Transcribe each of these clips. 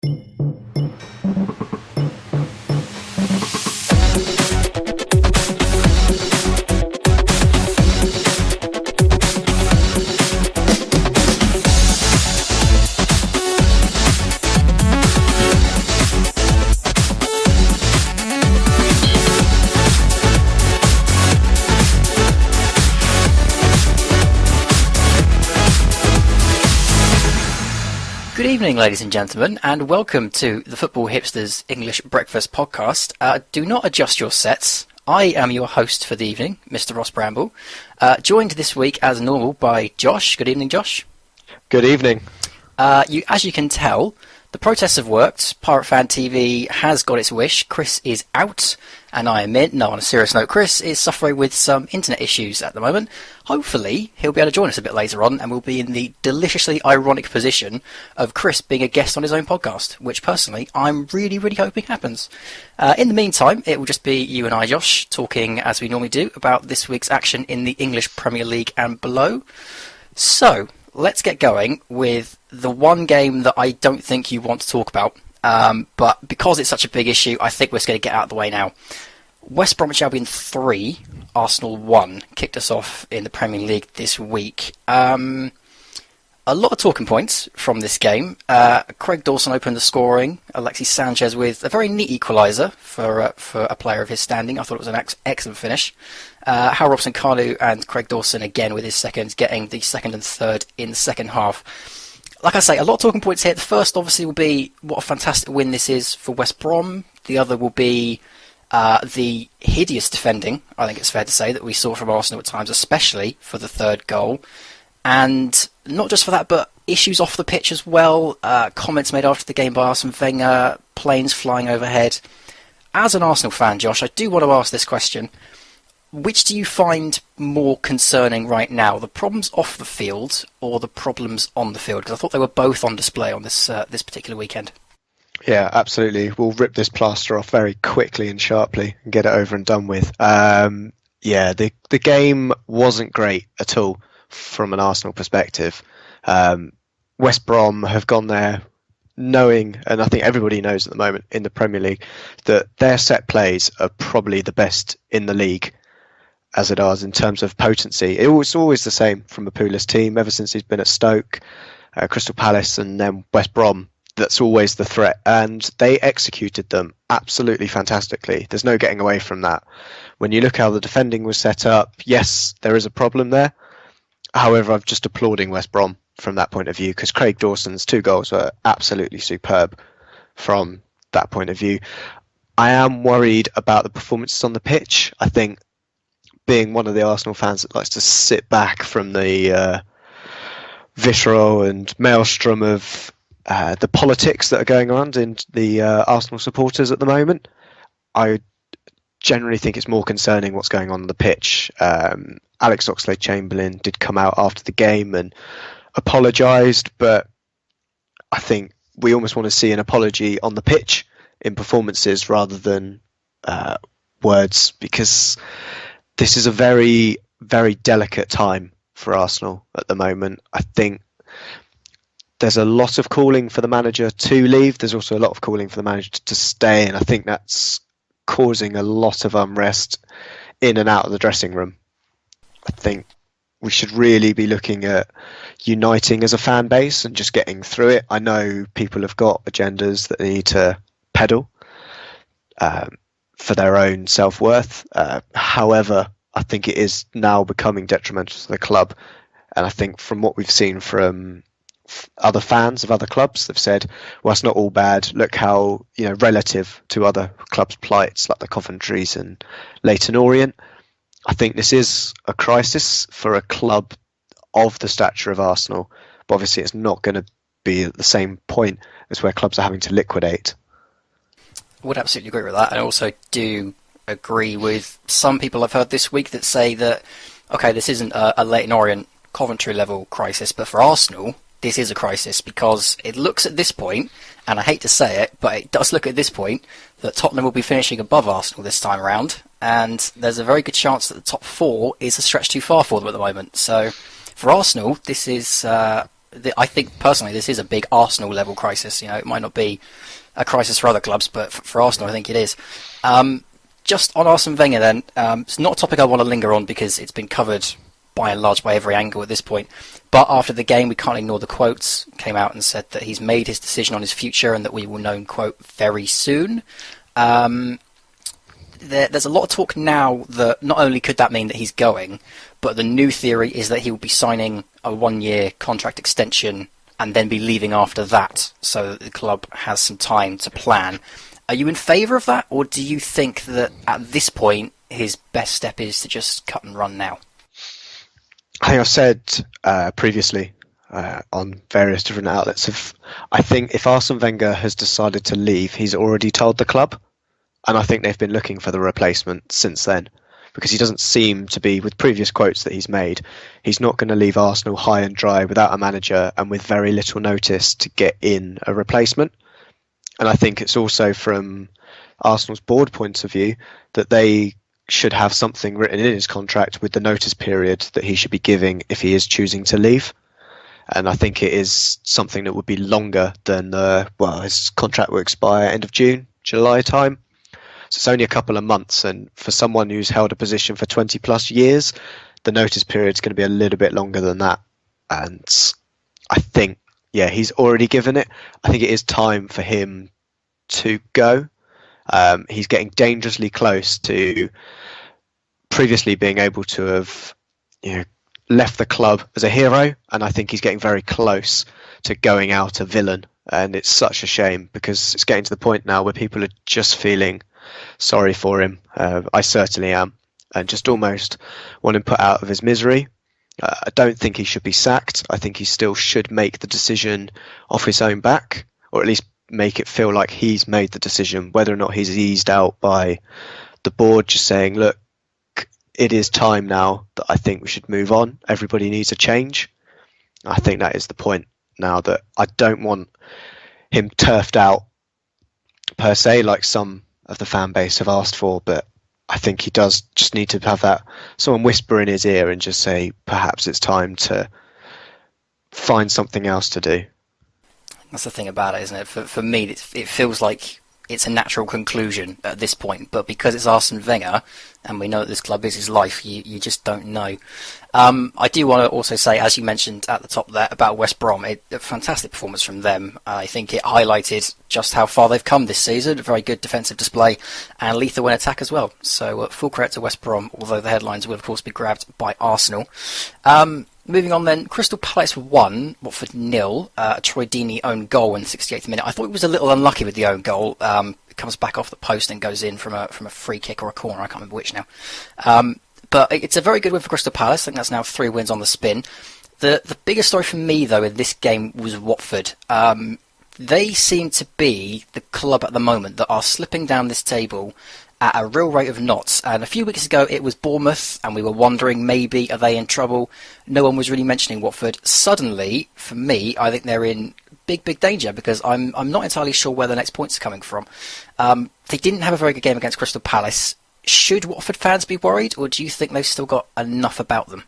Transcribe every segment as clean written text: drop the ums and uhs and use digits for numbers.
Good evening, ladies and gentlemen, and welcome to the Football Hipsters English Breakfast Podcast. Do not adjust your sets. I am your host for the evening, Mr Bramble, joined this week as normal by Josh. Good evening, Josh. Good evening. As you can tell, the protests have worked. Pirate Fan TV has got its wish. Kris is out, and I am in. No, on a serious note, Kris is suffering with some internet issues at the moment. Hopefully, he'll be able to join us a bit later on, and we'll be in the deliciously ironic position of Kris being a guest on his own podcast, which personally, I'm really, really hoping happens. In the meantime, it will just be you and I, Josh, talking as we normally do about this week's action in the English Premier League and below. So, let's get going with the one game that I don't think you want to talk about, but because it's such a big issue, I think we're just going to get out of the way now. West Bromwich Albion 3, Arsenal 1 kicked us off in the Premier League this week. A lot of talking points from this game. Craig Dawson opened the scoring. Alexis Sanchez with a very neat equaliser for a player of his standing. I thought it was an excellent finish. Hal Robson-Kanu and Craig Dawson again with his seconds, getting the second and third in the second half. Like I say, a lot of talking points here. The first obviously will be what a fantastic win this is for West Brom. The other will be the hideous defending, I think it's fair to say, that we saw from Arsenal at times, especially for the third goal. And not just for that, but issues off the pitch as well. Comments made after the game by Arsene Wenger, planes flying overhead. As an Arsenal fan, Josh, I do want to ask this question. Which do you find more concerning right now, the problems off the field or the problems on the field? Because I thought they were both on display on this particular weekend. Yeah, absolutely. We'll rip this plaster off very quickly and sharply and get it over and done with. The game wasn't great at all from an Arsenal perspective. West Brom have gone there knowing, and I think everybody knows at the moment in the Premier League, that their set plays are probably the best in the league as it is in terms of potency. It was always the same from a Pulis team ever since he's been at Stoke, Crystal Palace and then West Brom. That's always the threat, and they executed them absolutely fantastically. There's no getting away from that. When you look how the defending was set up, yes, there is a problem there. However, I'm just applauding West Brom from that point of view, because Craig Dawson's 2 goals were absolutely superb from that point of view. I am worried about the performances on the pitch. I think, being one of the Arsenal fans that likes to sit back from the visceral and maelstrom of the politics that are going on in the Arsenal supporters at the moment, I generally think it's more concerning what's going on the pitch. Alex Oxlade-Chamberlain did come out after the game and apologised, but I think we almost want to see an apology on the pitch in performances rather than words, because this is a very, very delicate time for Arsenal at the moment. I think there's a lot of calling for the manager to leave. There's also a lot of calling for the manager to stay, and I think that's causing a lot of unrest in and out of the dressing room. I think we should really be looking at uniting as a fan base and just getting through it. I know people have got agendas that they need to peddle for their own self-worth. However, I think it is now becoming detrimental to the club. And I think from what we've seen from other fans of other clubs, they've said, well, it's not all bad. Look how, relative to other clubs' plights like the Coventrys and Leyton Orient, I think this is a crisis for a club of the stature of Arsenal. But obviously it's not going to be at the same point as where clubs are having to liquidate. I would absolutely agree with that. I also do agree with some people I've heard this week that say that, okay, this isn't a Leyton Orient Coventry level crisis, but for Arsenal, this is a crisis, because it looks at this point, and I hate to say it, but it does look at this point, that Tottenham will be finishing above Arsenal this time around, and there's a very good chance that the top 4 is a stretch too far for them at the moment. So for Arsenal, this is I think personally this is a big Arsenal level crisis. It might not be a crisis for other clubs, but for Arsenal I think it is. Just on Arsene Wenger then, it's not a topic I want to linger on because it's been covered by and large by every angle at this point. But after the game, we can't ignore the quotes. Came out and said that he's made his decision on his future and that we will know, quote, very soon. There's a lot of talk now that not only could that mean that he's going, but the new theory is that he will be signing a 1-year contract extension and then be leaving after that, so that the club has some time to plan. Are you in favour of that, or do you think that at this point his best step is to just cut and run now? I think I've said previously on various different outlets, I think if Arsene Wenger has decided to leave, he's already told the club. And I think they've been looking for the replacement since then, because he doesn't seem to be, with previous quotes that he's made, he's not going to leave Arsenal high and dry without a manager and with very little notice to get in a replacement. And I think it's also from Arsenal's board point of view that they should have something written in his contract with the notice period that he should be giving if he is choosing to leave. And I think it is something that would be longer than, his contract will expire end of June, July time. So it's only a couple of months, and for someone who's held a position for 20 plus years, the notice period is going to be a little bit longer than that. And I think, he's already given it. I think it is time for him to go. He's getting dangerously close to previously being able to have, left the club as a hero, and I think he's getting very close to going out a villain. And it's such a shame because it's getting to the point now where people are just feeling sorry for him. I certainly am, and just almost want him put out of his misery. I don't think he should be sacked. I think he still should make the decision off his own back, or at least make it feel like he's made the decision, whether or not he's eased out by the board just saying, look, it is time now that I think we should move on. Everybody needs a change. I think that is the point now, that I don't want him turfed out per se like some of the fan base have asked for, but I think he does just need to have that someone whisper in his ear and just say perhaps it's time to find something else to do. That's the thing about it, isn't it? For me, it feels like it's a natural conclusion at this point, but because it's Arsene Wenger and we know that this club is his life, you just don't know. I do want to also say, as you mentioned at the top there about West Brom, a fantastic performance from them. I think it highlighted just how far they've come this season. A very good defensive display and lethal in attack as well. So full credit to West Brom, although the headlines will of course be grabbed by Arsenal. Moving on then, Crystal Palace 1, Watford 0. Troy Deeney own goal in the 68th minute. I thought he was a little unlucky with the own goal. It comes back off the post and goes in from a free kick or a corner. I can't remember which now. But it's a very good win for Crystal Palace. I think that's now 3 wins on the spin. The biggest story for me, though, in this game was Watford. They seem to be the club at the moment that are slipping down this table at a real rate of knots. And a few weeks ago it was Bournemouth and we were wondering, maybe are they in trouble? No one was really mentioning Watford. Suddenly, for me, I think they're in big danger because I'm not entirely sure where the next points are coming from. They didn't have a very good game against Crystal Palace. Should Watford fans be worried, or do you think they've still got enough about them?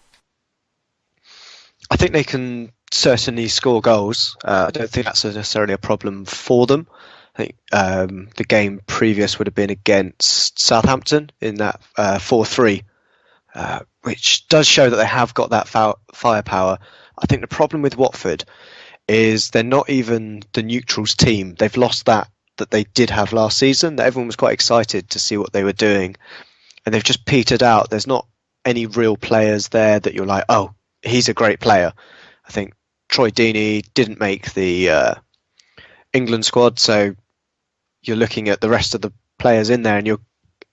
I think they can certainly score goals. I don't think that's necessarily a problem for them. I think the game previous would have been against Southampton in that 4-3, which does show that they have got that firepower. I think the problem with Watford is they're not even the neutrals team. They've lost that they did have last season. That everyone was quite excited to see what they were doing, and they've just petered out. There's not any real players there that you're like, oh, he's a great player. I think Troy Deeney didn't make the England squad, so you're looking at the rest of the players in there and you're,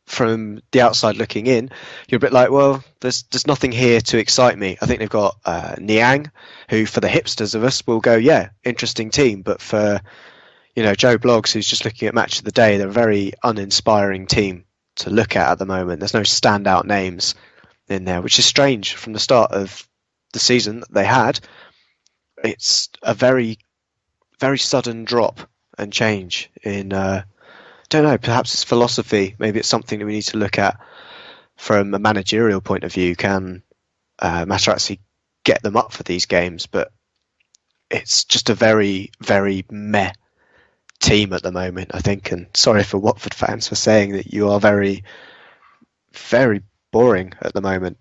from the outside looking in, you're a bit like, well, there's nothing here to excite me. I think they've got Niang, who for the hipsters of us will go, yeah, interesting team, but for Joe Bloggs, who's just looking at match of the day, they're a very uninspiring team to look at the moment. There's no standout names in there, which is strange from the start of the season that they had. It's a very, very sudden drop and change in, don't know, perhaps it's philosophy. Maybe it's something that we need to look at from a managerial point of view. Can Materazzi get them up for these games? But it's just a very, very meh team at the moment, I think. And sorry for Watford fans for saying that you are very, very boring at the moment.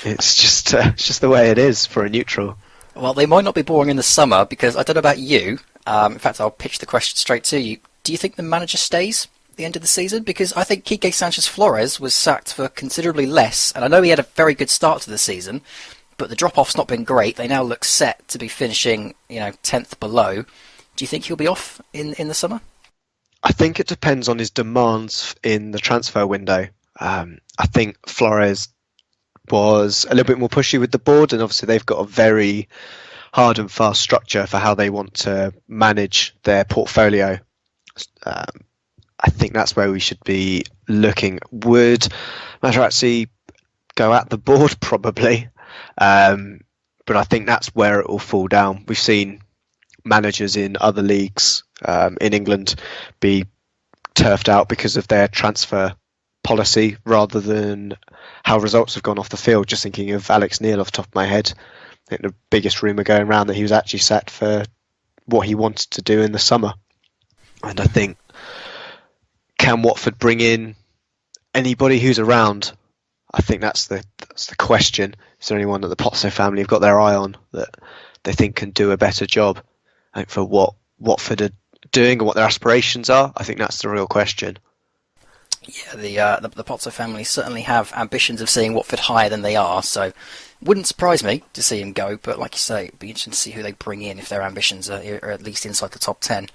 It's just the way it is for a neutral. Well, they might not be boring in the summer because I don't know about you. In fact, I'll pitch the question straight to you. Do you think the manager stays at the end of the season? Because I think Quique Sanchez-Flores was sacked for considerably less, and I know he had a very good start to the season, but the drop-off's not been great. They now look set to be finishing, 10th below. Do you think he'll be off in the summer? I think it depends on his demands in the transfer window. I think Flores was a little bit more pushy with the board, and obviously they've got a very hard and fast structure for how they want to manage their portfolio. I think that's where we should be looking. Would Materazzi go at the board? Probably. But I think that's where it will fall down. We've seen managers in other leagues in England be turfed out because of their transfer policy rather than how results have gone off the field. Just thinking of Alex Neil off the top of my head. I think the biggest rumour going around that he was actually sacked for what he wanted to do in the summer. And I think, can Watford bring in anybody who's around? I think that's the question. Is there anyone that the Pozzo family have got their eye on that they think can do a better job? I think for what Watford are doing and what their aspirations are, I think that's the real question. Yeah, the Pozzo family certainly have ambitions of seeing Watford higher than they are, so wouldn't surprise me to see him go, but like you say, it'd be interesting to see who they bring in if their ambitions are at least inside the top 10.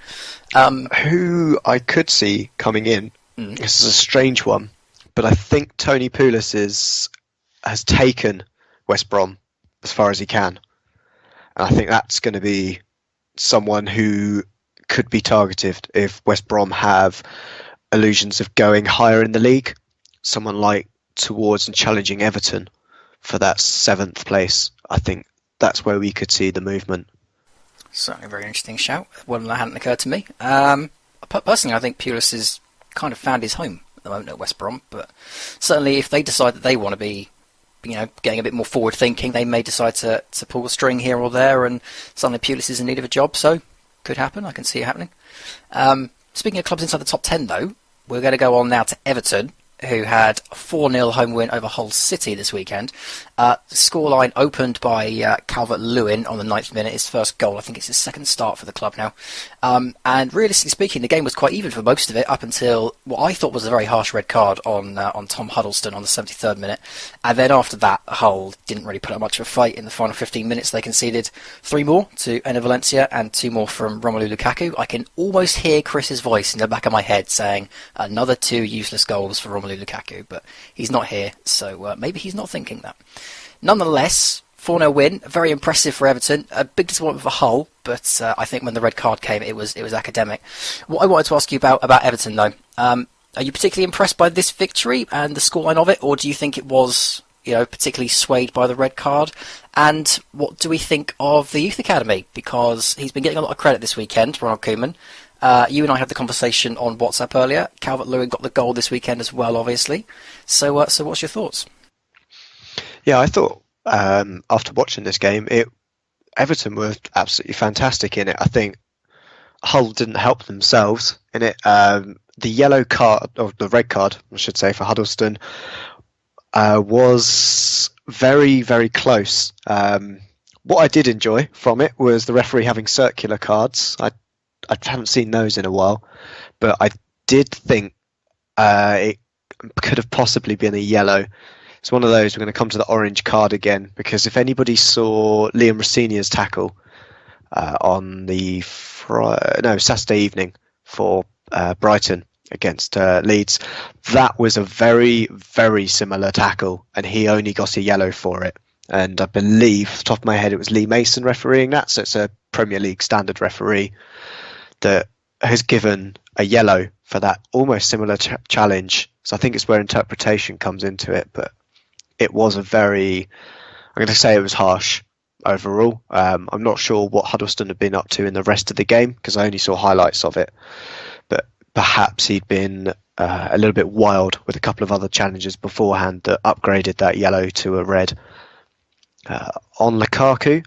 Who I could see coming in, this is a strange one, but I think Tony Pulis has taken West Brom as far as he can. And I think that's going to be someone who could be targeted if West Brom have illusions of going higher in the league. Someone like towards and challenging Everton for that 7th place. I think that's where we could see the movement. Certainly a very interesting shout. One that hadn't occurred to me. Personally, I think Pulis has kind of found his home at the moment at West Brom, but certainly if they decide that they want to be getting a bit more forward thinking, they may decide to pull a string here or there, and suddenly Pulis is in need of a job, so could happen. I can see it happening. Speaking of clubs inside the top 10 though, we're going to go on now to Everton, who had a 4-0 home win over Hull City this weekend. The scoreline opened by Calvert-Lewin on the 9th minute, his first goal. I think it's his second start for the club now. And realistically speaking, the game was quite even for most of it, up until what I thought was a very harsh red card on Tom Huddleston on the 73rd minute. And then after that, Hull didn't really put up much of a fight. In the final 15 minutes, they conceded 3 more to Enner Valencia and 2 more from Romelu Lukaku. I can almost hear Chris's voice in the back of my head saying another 2 useless goals for Romelu Lukaku, but he's not here, so maybe he's not thinking that. Nonetheless, 4-0 win, very impressive for Everton. A big disappointment for Hull, but I think when the red card came, it was academic. What I wanted to ask you about Everton, though, are you particularly impressed by this victory and the scoreline of it, or do you think it was particularly swayed by the red card? And what do we think of the Youth Academy? Because he's been getting a lot of credit this weekend, Ronald Koeman. You and I had the conversation on WhatsApp earlier. Calvert-Lewin got the goal this weekend as well, obviously. So what's your thoughts? Yeah, I thought after watching this game, Everton were absolutely fantastic in it. I think Hull didn't help themselves in it. The yellow card, or the red card, I should say, for Huddleston was very, very close. What I did enjoy from it was the referee having circular cards. I haven't seen those in a while, but I did think it could have possibly been a yellow. It's one of those, we're going to come to the orange card again, because if anybody saw Liam Rosenior's tackle on the Saturday evening for Brighton against Leeds, that was a very, very similar tackle, and he only got a yellow for it. And I believe, off the top of my head, it was Lee Mason refereeing that, so it's a Premier League standard referee that has given a yellow for that almost similar challenge. So I think it's where interpretation comes into it, but it was I'm going to say it was harsh overall. I'm not sure what Huddleston had been up to in the rest of the game because I only saw highlights of it, but perhaps he'd been a little bit wild with a couple of other challenges beforehand that upgraded that yellow to a red. On Lukaku,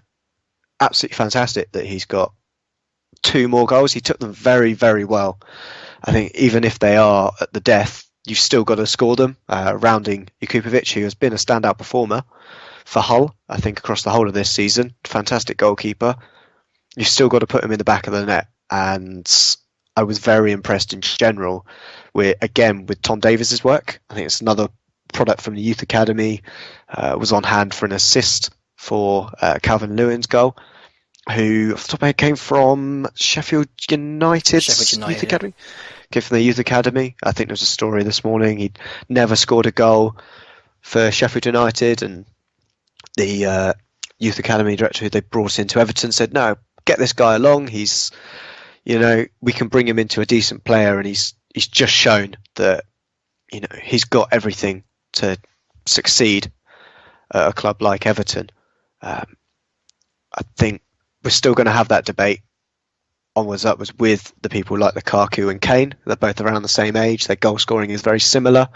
absolutely fantastic that he's got 2 more goals. He took them very, very well. I think even if they are at the death, you've still got to score them. Rounding Jakupovic, who has been a standout performer for Hull, I think, across the whole of this season. Fantastic goalkeeper. You've still got to put him in the back of the net. And I was very impressed in general with Tom Davies's work. I think it's another product from the youth academy. Was on hand for an assist for Calvin Lewin's goal, who off the top of my head came from Sheffield United Youth Academy. Came from the youth academy. I think there was a story this morning. He'd never scored a goal for Sheffield United, and the youth academy director who they brought into Everton said, "No, get this guy along. He's, we can bring him into a decent player, and he's just shown that, he's got everything to succeed at a club like Everton." I think we're still going to have that debate onwards upwards with the people like Lukaku and Kane. They're both around the same age. Their goal scoring is very similar.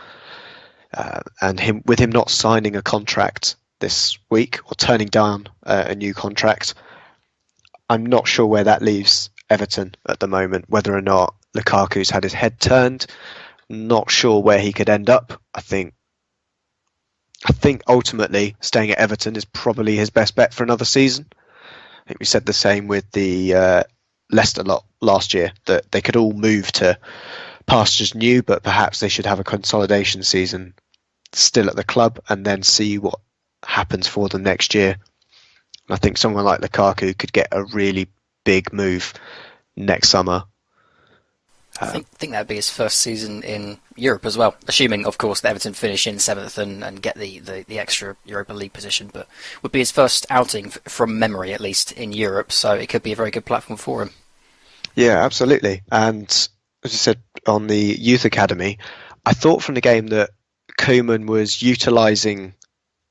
And him not signing a contract this week or turning down a new contract, I'm not sure where that leaves Everton at the moment, whether or not Lukaku's had his head turned. Not sure where he could end up. I think ultimately staying at Everton is probably his best bet for another season. I think we said the same with the Leicester lot last year, that they could all move to pastures new, but perhaps they should have a consolidation season still at the club and then see what happens for them next year. And I think someone like Lukaku could get a really big move next summer. I think that would be his first season in Europe as well, assuming, of course, that Everton finish in 7th and get the extra Europa League position, but would be his first outing from memory, at least, in Europe, so it could be a very good platform for him. Yeah, absolutely. And as you said, on the youth academy, I thought from the game that Koeman was utilising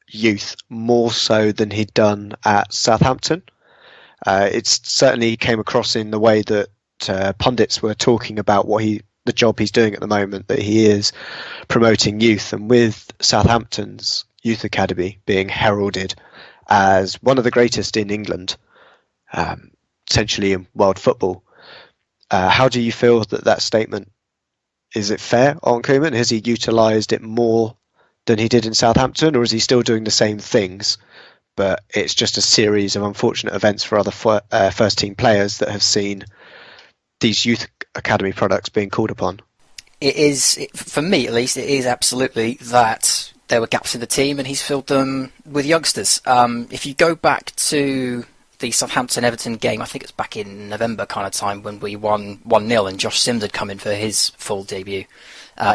youth more so than he'd done at Southampton. It certainly came across in the way that pundits were talking about the job he's doing at the moment, that he is promoting youth, and with Southampton's youth academy being heralded as one of the greatest in England, essentially in world football. How do you feel that statement? Is it fair on Koeman? Has he utilised it more than he did in Southampton, or is he still doing the same things, but it's just a series of unfortunate events for other first team players that have seen these youth academy products being called upon? It is, for me at least, it is absolutely that there were gaps in the team and he's filled them with youngsters. If you go back to the Southampton-Everton game, I think it's back in November kind of time when we won 1-0 and Josh Sims had come in for his full debut.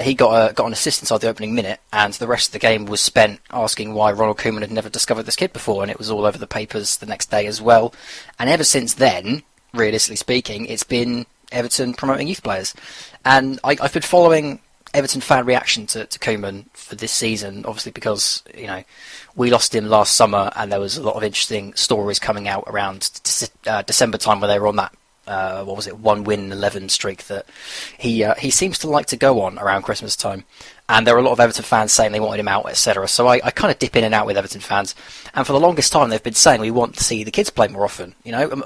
He got an assist inside the opening minute, and the rest of the game was spent asking why Ronald Koeman had never discovered this kid before, and it was all over the papers the next day as well. And ever since then, realistically speaking, it's been Everton promoting youth players. And I've been following Everton fan reaction to Koeman for this season, obviously because, we lost him last summer and there was a lot of interesting stories coming out around December time where they were on that 1-win 11 streak that he seems to like to go on around Christmas time. And there were a lot of Everton fans saying they wanted him out, etc. So I kind of dip in and out with Everton fans. And for the longest time, they've been saying we want to see the kids play more often.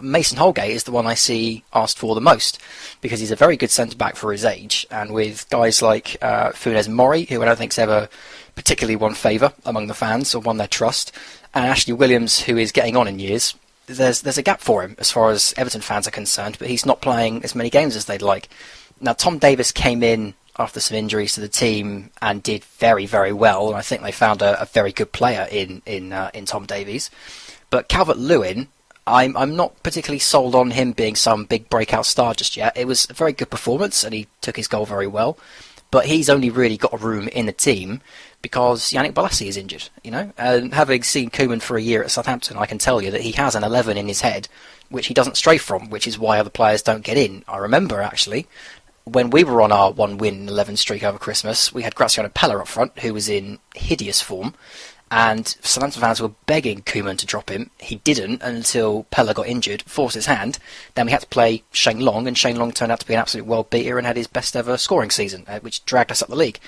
Mason Holgate is the one I see asked for the most because he's a very good centre-back for his age. And with guys like Funes Mori, who I don't think's ever particularly won favour among the fans or won their trust, and Ashley Williams, who is getting on in years, there's a gap for him as far as Everton fans are concerned, but he's not playing as many games as they'd like. Now, Tom Davies came in after some injuries to the team and did very, very well, and I think they found a very good player in Tom Davies. But Calvert-Lewin, I'm not particularly sold on him being some big breakout star just yet. It was a very good performance, and he took his goal very well, but he's only really got a room in the team because Yannick Bolasie is injured, And having seen Koeman for a year at Southampton, I can tell you that he has an 11 in his head, which he doesn't stray from, which is why other players don't get in. I remember, actually, when we were on our 1-win 11 streak over Christmas, we had Graziano Pella up front, who was in hideous form, and Southampton fans were begging Koeman to drop him. He didn't until Pella got injured, forced his hand. Then we had to play Shane Long, and Shane Long turned out to be an absolute world beater and had his best ever scoring season, which dragged us up the league.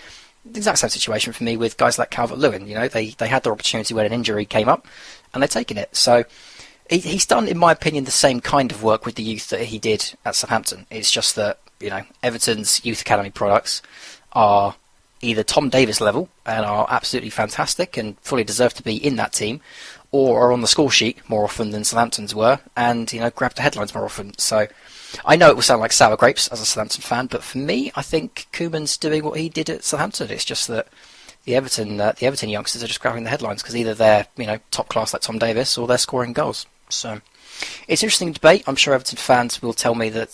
The exact same situation for me with guys like Calvert-Lewin. They had their opportunity when an injury came up, and they're taking it. So He's done, in my opinion, the same kind of work with the youth that he did at Southampton. It's just that, Everton's youth academy products are either Tom Davis level and are absolutely fantastic and fully deserve to be in that team, or are on the score sheet more often than Southampton's were and, grab the headlines more often. So I know it will sound like sour grapes as a Southampton fan, but for me, I think Koeman's doing what he did at Southampton. It's just that the Everton youngsters are just grabbing the headlines because either they're, top class like Tom Davis or they're scoring goals. So it's an interesting debate. I'm sure Everton fans will tell me that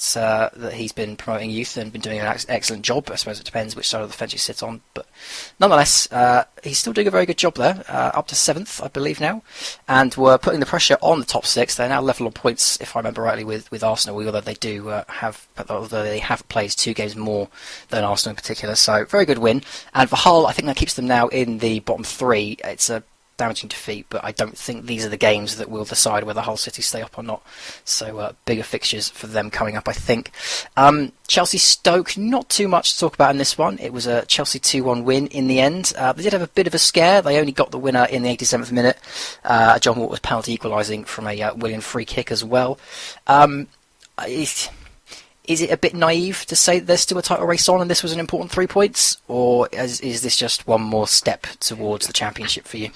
that he's been promoting youth and been doing an excellent job. I suppose it depends which side of the fence you sit on. But nonetheless, he's still doing a very good job there, up to 7th, I believe now. And we're putting the pressure on the top 6. They're now level on points, if I remember rightly, with Arsenal, although they have played 2 games more than Arsenal in particular. So very good win. And for Hull, I think that keeps them now in the bottom 3. It's a damaging defeat, but I don't think these are the games that will decide whether Hull City stay up or not. So bigger fixtures for them coming up, I think. Chelsea-Stoke, not too much to talk about in this one. It was a Chelsea 2-1 win in the end. They did have a bit of a scare. They only got the winner in the 87th minute. John Walker's penalty equalising from a Willian free kick as well. Is it a bit naive to say that there's still a title race on and this was an important 3 points? Or is this just one more step towards the championship for you?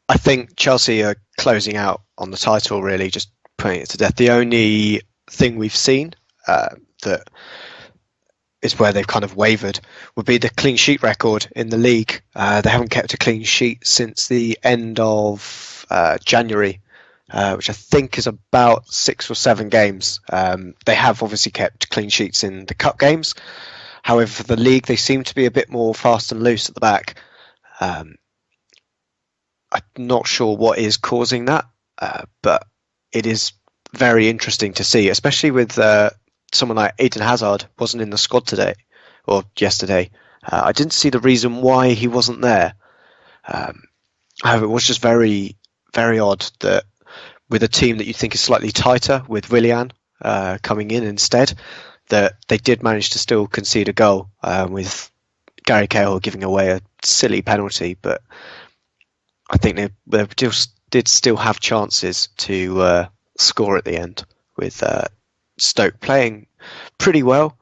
I think Chelsea are closing out on the title, really, just putting it to death. The only thing we've seen that is where they've kind of wavered would be the clean sheet record in the league. They haven't kept a clean sheet since the end of January, which I think is about 6 or 7 games. They have obviously kept clean sheets in the cup games. However, for the league, they seem to be a bit more fast and loose at the back. I'm not sure what is causing that, but it is very interesting to see, especially with someone like Eden Hazard wasn't in the squad today or yesterday. I didn't see the reason why he wasn't there. However, it was just very, very odd that with a team that you think is slightly tighter, with Willian coming in instead, that they did manage to still concede a goal with Gary Cahill giving away a silly penalty, but I think they did still have chances to score at the end, with Stoke playing pretty well.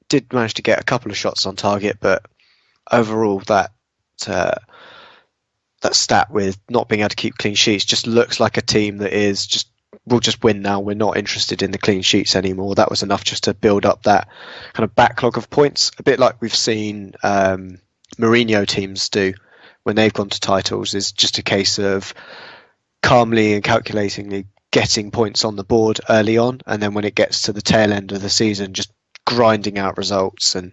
Did manage to get a couple of shots on target, but overall that stat with not being able to keep clean sheets just looks like a team that is we'll just win now. We're not interested in the clean sheets anymore. That was enough just to build up that kind of backlog of points, a bit like we've seen Mourinho teams do when they've gone to titles. Is just a case of calmly and calculatingly getting points on the board early on, and then when it gets to the tail end of the season, just grinding out results and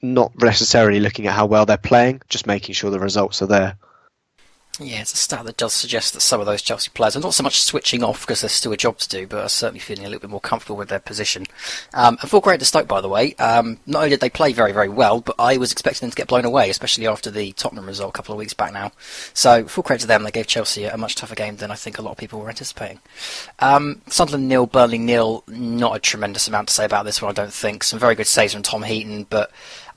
not necessarily looking at how well they're playing, just making sure the results are there. Yeah, it's a stat that does suggest that some of those Chelsea players are not so much switching off because there's still a job to do, but are certainly feeling a little bit more comfortable with their position. And full credit to Stoke, by the way. Not only did they play very, very well, but I was expecting them to get blown away, especially after the Tottenham result a couple of weeks back now. So full credit to them. They gave Chelsea a much tougher game than I think a lot of people were anticipating. Sunderland 0, Burnley 0. Not a tremendous amount to say about this one, I don't think. Some very good saves from Tom Heaton, but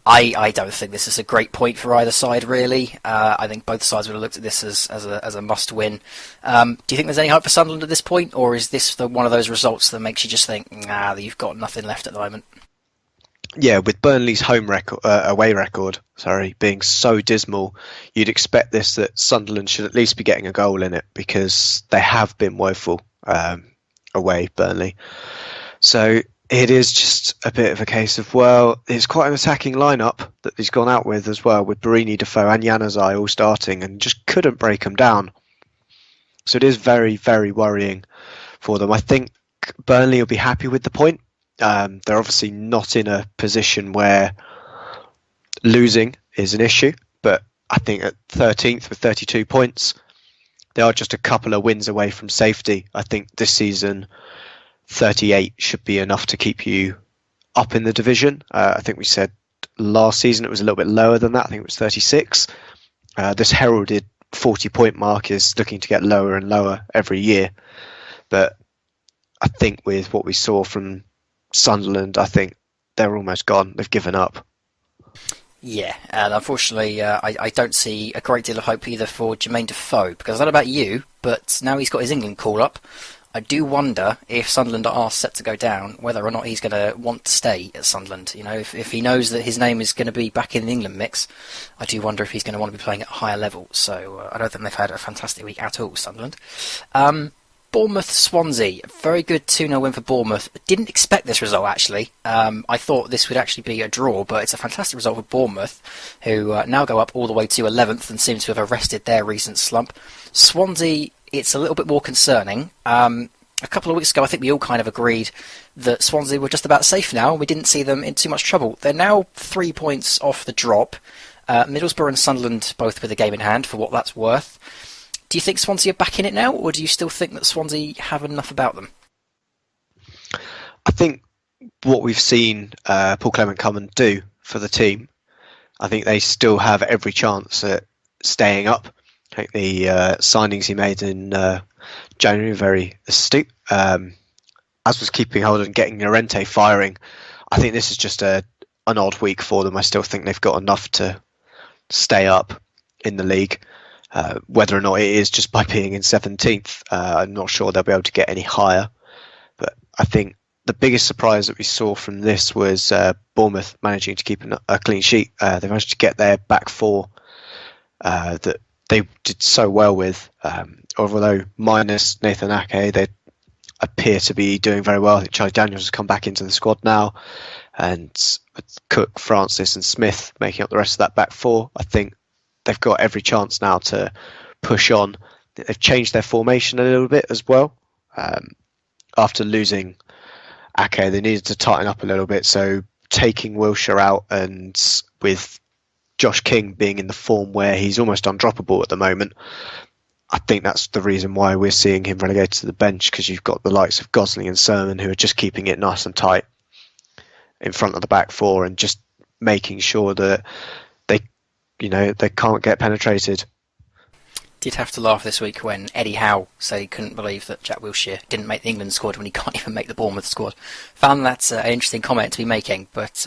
I don't think this is a great point for either side, really. I think both sides would have looked at this as a must-win. Do you think there's any hope for Sunderland at this point, or is this one of those results that makes you just think, you've got nothing left at the moment? Yeah, with Burnley's away record, being so dismal, you'd expect that Sunderland should at least be getting a goal in it, because they have been woeful away, Burnley. So it is just a bit of a case of, well, it's quite an attacking lineup that he's gone out with as well, with Barini, Defoe and Januzaj all starting, and just couldn't break them down. So it is very, very worrying for them. I think Burnley will be happy with the point. They're obviously not in a position where losing is an issue, but I think at 13th with 32 points, they are just a couple of wins away from safety. I think this season 38 should be enough to keep you up in the division. I think we said last season it was a little bit lower than that. I think it was 36. This heralded 40-point mark is looking to get lower and lower every year. But I think with what we saw from Sunderland, I think they're almost gone. They've given up. Yeah, and unfortunately, I don't see a great deal of hope either for Jermaine Defoe, because I don't know about you, but now he's got his England call-up, I do wonder if Sunderland are set to go down, whether or not he's going to want to stay at Sunderland. You know, if he knows that his name is going to be back in the England mix, I do wonder if he's going to want to be playing at a higher level. So I don't think they've had a fantastic week at all, Sunderland. Bournemouth-Swansea, very good 2-0 win for Bournemouth. Didn't expect this result, actually. I thought this would actually be a draw, but it's a fantastic result for Bournemouth, who now go up all the way to 11th and seem to have arrested their recent slump. Swansea, it's a little bit more concerning. A couple of weeks ago, I think we all kind of agreed that Swansea were just about safe now. We didn't see them in too much trouble. They're now 3 points off the drop. Middlesbrough and Sunderland both with a game in hand, for what that's worth. Do you think Swansea are back in it now, or do you still think that Swansea have enough about them? I think what we've seen Paul Clement come and do for the team, I think they still have every chance at staying up. I think the signings he made in January were very astute, as was keeping hold and getting Llorente firing. I think this is just an odd week for them. I still think they've got enough to stay up in the league. Whether or not it is just by being in 17th, I'm not sure they'll be able to get any higher. But I think the biggest surprise that we saw from this was Bournemouth managing to keep a clean sheet. They managed to get their back four that they did so well with. Although minus Nathan Ake, they appear to be doing very well. I think Charlie Daniels has come back into the squad now, and with Cook, Francis and Smith making up the rest of that back four, I think they've got every chance now to push on. They've changed their formation a little bit as well. After losing Ake, they needed to tighten up a little bit. So taking Wilshere out and with Josh King being in the form where he's almost undroppable at the moment, I think that's the reason why we're seeing him relegated to the bench, because you've got the likes of Gosling and Sermon who are just keeping it nice and tight in front of the back four and just making sure that they can't get penetrated. Did have to laugh this week when Eddie Howe said he couldn't believe that Jack Wilshere didn't make the England squad when he can't even make the Bournemouth squad. Found that an interesting comment to be making, but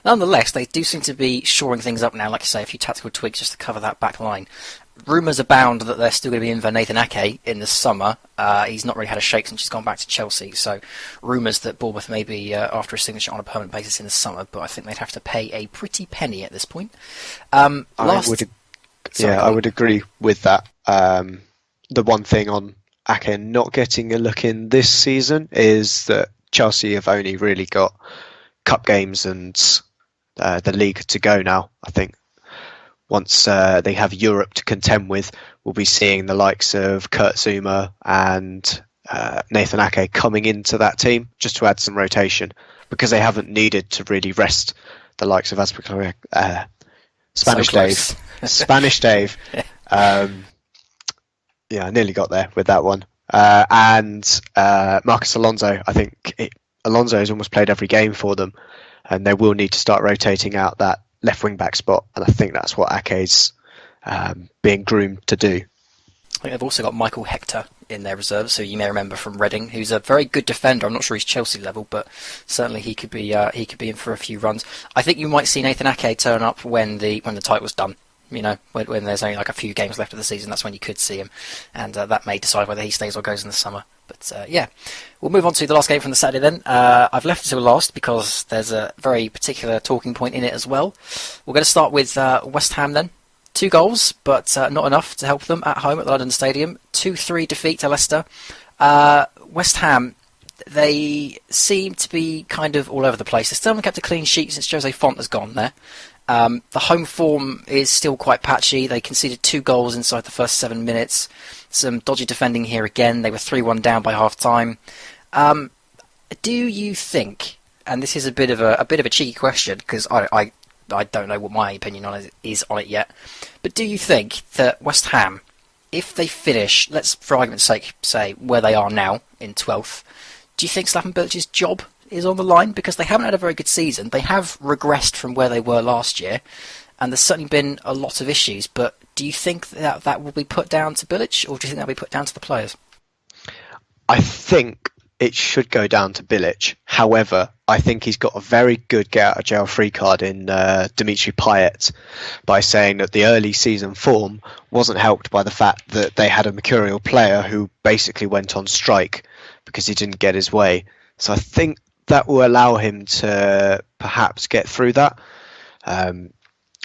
nonetheless, they do seem to be shoring things up now. Like I say, a few tactical tweaks just to cover that back line. Rumours abound that they're still going to be in for Nathan Ake in the summer. He's not really had a shake since he's gone back to Chelsea, so rumours that Bournemouth may be after a signature on a permanent basis in the summer, but I think they'd have to pay a pretty penny at this point. I would agree with that. The one thing on Ake not getting a look in this season is that Chelsea have only really got cup games and the league to go now. I think once they have Europe to contend with, we'll be seeing the likes of Kurt Zouma and Nathan Ake coming into that team just to add some rotation, because they haven't needed to really rest the likes of Spanish Dave. I nearly got there with that one. And Marcus Alonso. I think Alonso has almost played every game for them, and they will need to start rotating out that left wing back spot, and I think that's what Ake's being groomed to do. I think they've also got Michael Hector in their reserves, who you may remember from Reading, who's a very good defender. I'm not sure he's Chelsea level, but certainly he could be in for a few runs. I think you might see Nathan Ake turn up when the title's done. You know, when there's only like a few games left of the season, that's when you could see him, and that may decide whether he stays or goes in the summer. But we'll move on to the last game from the Saturday then. I've left it till last because there's a very particular talking point in it as well. We're going to start with West Ham then. 2 goals, but not enough to help them at home at the London Stadium. 2-3 defeat to Leicester. West Ham, they seem to be kind of all over the place. They still haven't kept a clean sheet since Jose Font has gone there. The home form is still quite patchy. They conceded 2 goals inside the first 7 minutes. Some dodgy defending here again. They were 3-1 down by half time. Do you think, and this is a bit of a cheeky question because I don't know what my opinion on it is on it yet, but do you think that West Ham, if they finish, let's for argument's sake say where they are now in 12th, do you think Slaven Bilic's job is on the line? Because they haven't had a very good season. They have regressed from where they were last year, and there's certainly been a lot of issues, but do you think that will be put down to Bilic, or do you think that will be put down to the players? I think it should go down to Bilic. However, I think he's got a very good get out of jail free card in Dimitri Payet by saying that the early season form wasn't helped by the fact that they had a mercurial player who basically went on strike because he didn't get his way. So I think that will allow him to perhaps get through that. I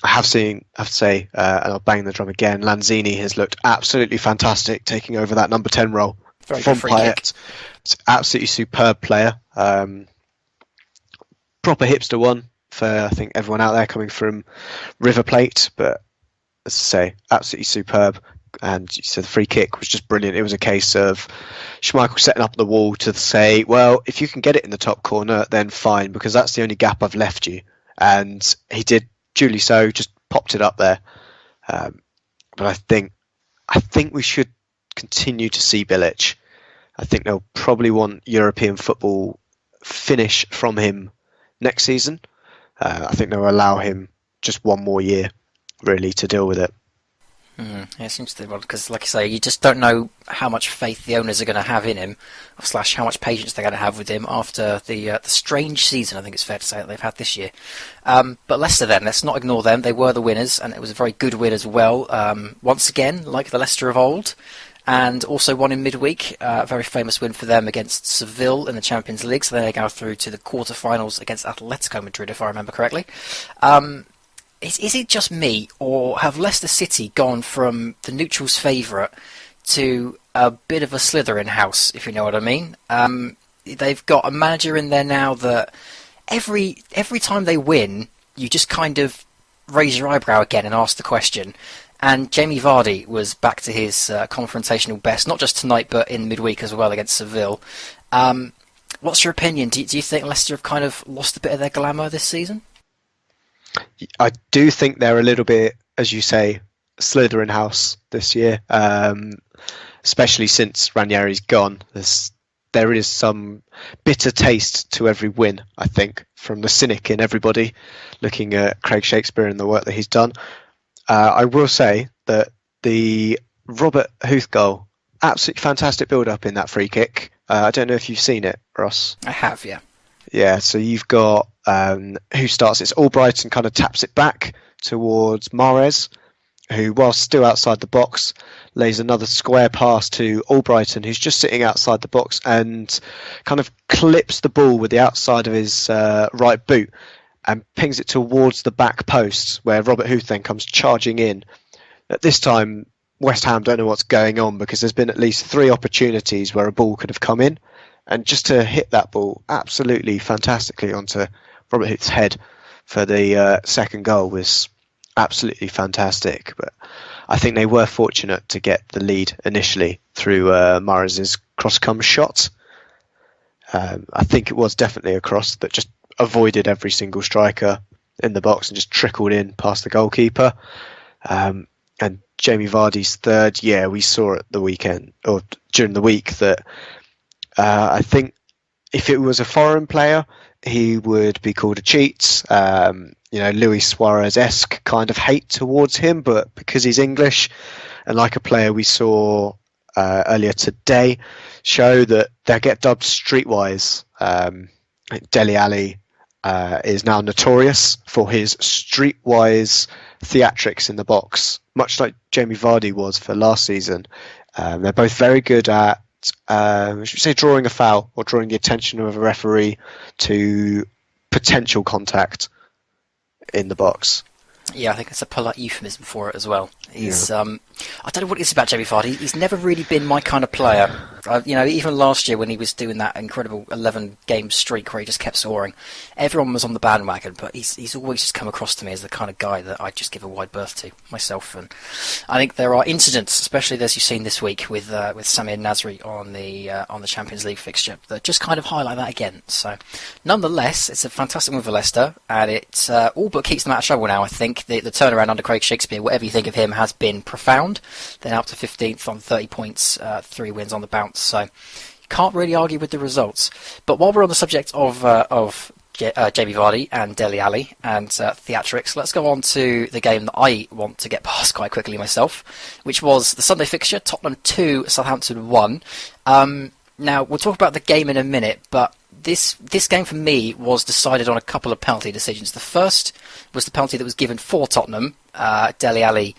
have to say, and I'll bang the drum again, Lanzini has looked absolutely fantastic taking over that number 10 role Very from good free Payet. kick. It's an absolutely superb player. Proper hipster one for, I think, everyone out there coming from River Plate. But as I say, absolutely superb. And so the free kick was just brilliant. It was a case of Schmeichel setting up the wall to say, well, if you can get it in the top corner, then fine, because that's the only gap I've left you. And he did duly so, just popped it up there. But I think we should continue to see Bilic. I think they'll probably want European football finish from him next season. I think they'll allow him just one more year, really, to deal with it. Yeah, it seems to be because, like I say, you just don't know how much faith the owners are going to have in him, / how much patience they're going to have with him after the strange season, I think it's fair to say, that they've had this year. But Leicester then, let's not ignore them. They were the winners, and it was a very good win as well. Once again, like the Leicester of old, and also one in midweek, a very famous win for them against Seville in the Champions League, so they go through to the quarter-finals against Atletico Madrid, if I remember correctly. Is it just me, or have Leicester City gone from the neutrals' favourite to a bit of a Slytherin house, if you know what I mean? They've got a manager in there now that every time they win, you just kind of raise your eyebrow again and ask the question. And Jamie Vardy was back to his confrontational best, not just tonight, but in midweek as well against Seville. What's your opinion? Do you think Leicester have kind of lost a bit of their glamour this season? I do think they're a little bit, as you say, Slytherin house this year, especially since Ranieri's gone. There is some bitter taste to every win, I think, from the cynic in everybody looking at Craig Shakespeare and the work that he's done. I will say that the Robert Huth goal, absolutely fantastic build-up in that free kick. I don't know if you've seen it, Ross. I have, yeah. Yeah, so you've got who starts it? Albrighton kind of taps it back towards Mahrez, who, while still outside the box, lays another square pass to Albrighton, who's just sitting outside the box and kind of clips the ball with the outside of his right boot and pings it towards the back post, where Robert Huth then comes charging in. At this time, West Ham don't know what's going on because there's been at least 3 opportunities where a ball could have come in. And just to hit that ball absolutely fantastically onto Robert Huth's head for the second goal was absolutely fantastic. But I think they were fortunate to get the lead initially through Mahrez's cross-come shot. I think it was definitely a cross that just avoided every single striker in the box and just trickled in past the goalkeeper. And Jamie Vardy's third, we saw at the weekend or during the week that I think if it was a foreign player, he would be called a cheat. Luis Suarez-esque kind of hate towards him, but because he's English and like a player we saw earlier today show that they get dubbed streetwise. Dele Alli is now notorious for his streetwise theatrics in the box, much like Jamie Vardy was for last season. They're both very good at should we say drawing a foul or drawing the attention of a referee to potential contact in the box. Yeah, I think it's a polite euphemism for it as well. He's, I don't know what it is about Jamie Vardy. He's never really been my kind of player. Even last year when he was doing that incredible 11-game streak where he just kept scoring, everyone was on the bandwagon, but he's always just come across to me as the kind of guy that I just give a wide berth to myself. And I think there are incidents, especially as you've seen this week with Samir Nasri on the Champions League fixture, that just kind of highlight that again. So, nonetheless, it's a fantastic move for Leicester, and it all but keeps them out of trouble now. I think the turnaround under Craig Shakespeare, whatever you think of him, has been profound. They're now up to 15th on 30 points, 3 wins on the bounce. So you can't really argue with the results. But while we're on the subject of Jamie Vardy and Dele Alli and theatrics, let's go on to the game that I want to get past quite quickly myself, which was the Sunday fixture, Tottenham 2, Southampton 1. Now, we'll talk about the game in a minute, but this game for me was decided on a couple of penalty decisions. The first was the penalty that was given for Tottenham, Dele Alli.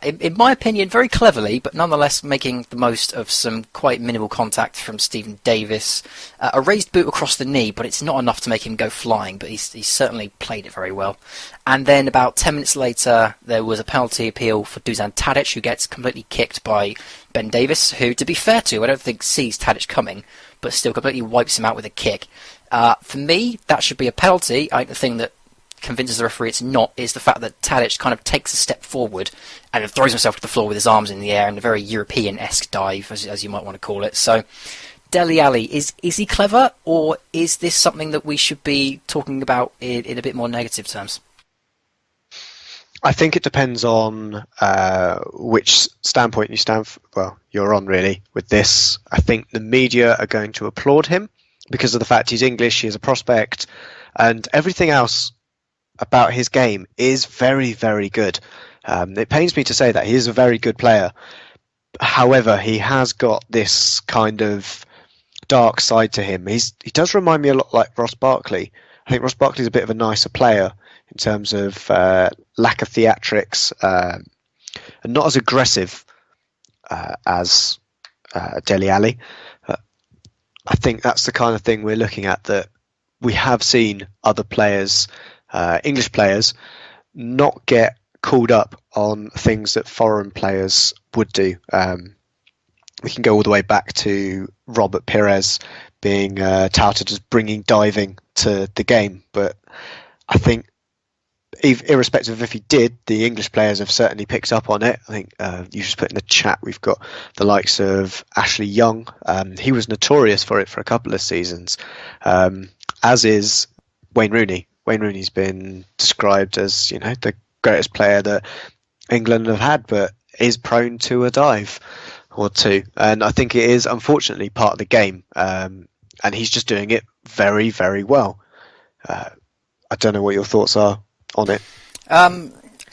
In my opinion, very cleverly, but nonetheless making the most of some quite minimal contact from Stephen Davis. A raised boot across the knee, but it's not enough to make him go flying, but he's certainly played it very well. And then about 10 minutes later, there was a penalty appeal for Dusan Tadic, who gets completely kicked by Ben Davis, who, to be fair to, I don't think sees Tadic coming, but still completely wipes him out with a kick. For me, that should be a penalty. I think the thing that convinces the referee it's not is the fact that Tadic kind of takes a step forward and throws himself to the floor with his arms in the air in a very European-esque dive, as you might want to call it. So, Dele Alli, is he clever, or is this something that we should be talking about in a bit more negative terms? I think it depends on which standpoint you're on, really, with this. I think the media are going to applaud him because of the fact he's English, he is a prospect, and everything else about his game is very, very good. It pains me to say that he is a very good player. However, he has got this kind of dark side to him. He does remind me a lot like Ross Barkley. I think Ross Barkley's a bit of a nicer player in terms of lack of theatrics and not as aggressive as Dele Alli. I think that's the kind of thing we're looking at, that we have seen other players, English players, not get called up on things that foreign players would do. We can go all the way back to Robert Pires being touted as bringing diving to the game, but I think irrespective of if he did, the English players have certainly picked up on it. I think you just put in the chat, we've got the likes of Ashley Young. He was notorious for it for a couple of seasons, as is Wayne Rooney. Wayne Rooney's been described as, the greatest player that England have had, but is prone to a dive or two. And I think it is, unfortunately, part of the game. And he's just doing it very, very well. I don't know what your thoughts are on it.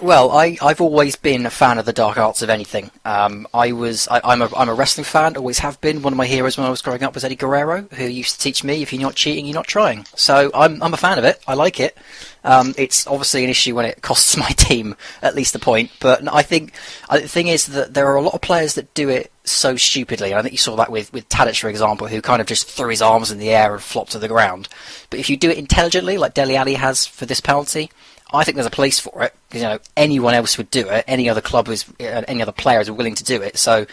Well, I've always been a fan of the dark arts of anything. I'm a wrestling fan, always have been. One of my heroes when I was growing up was Eddie Guerrero, who used to teach me, if you're not cheating, you're not trying. So I'm a fan of it. I like it. It's obviously an issue when it costs my team at least a point. But I think the thing is that there are a lot of players that do it so stupidly. And I think you saw that with Tadic, for example, who kind of just threw his arms in the air and flopped to the ground. But if you do it intelligently, like Dele Alli has for this penalty, I think there's a place for it, because anyone else would do it. Any other club any other players are willing to do it. So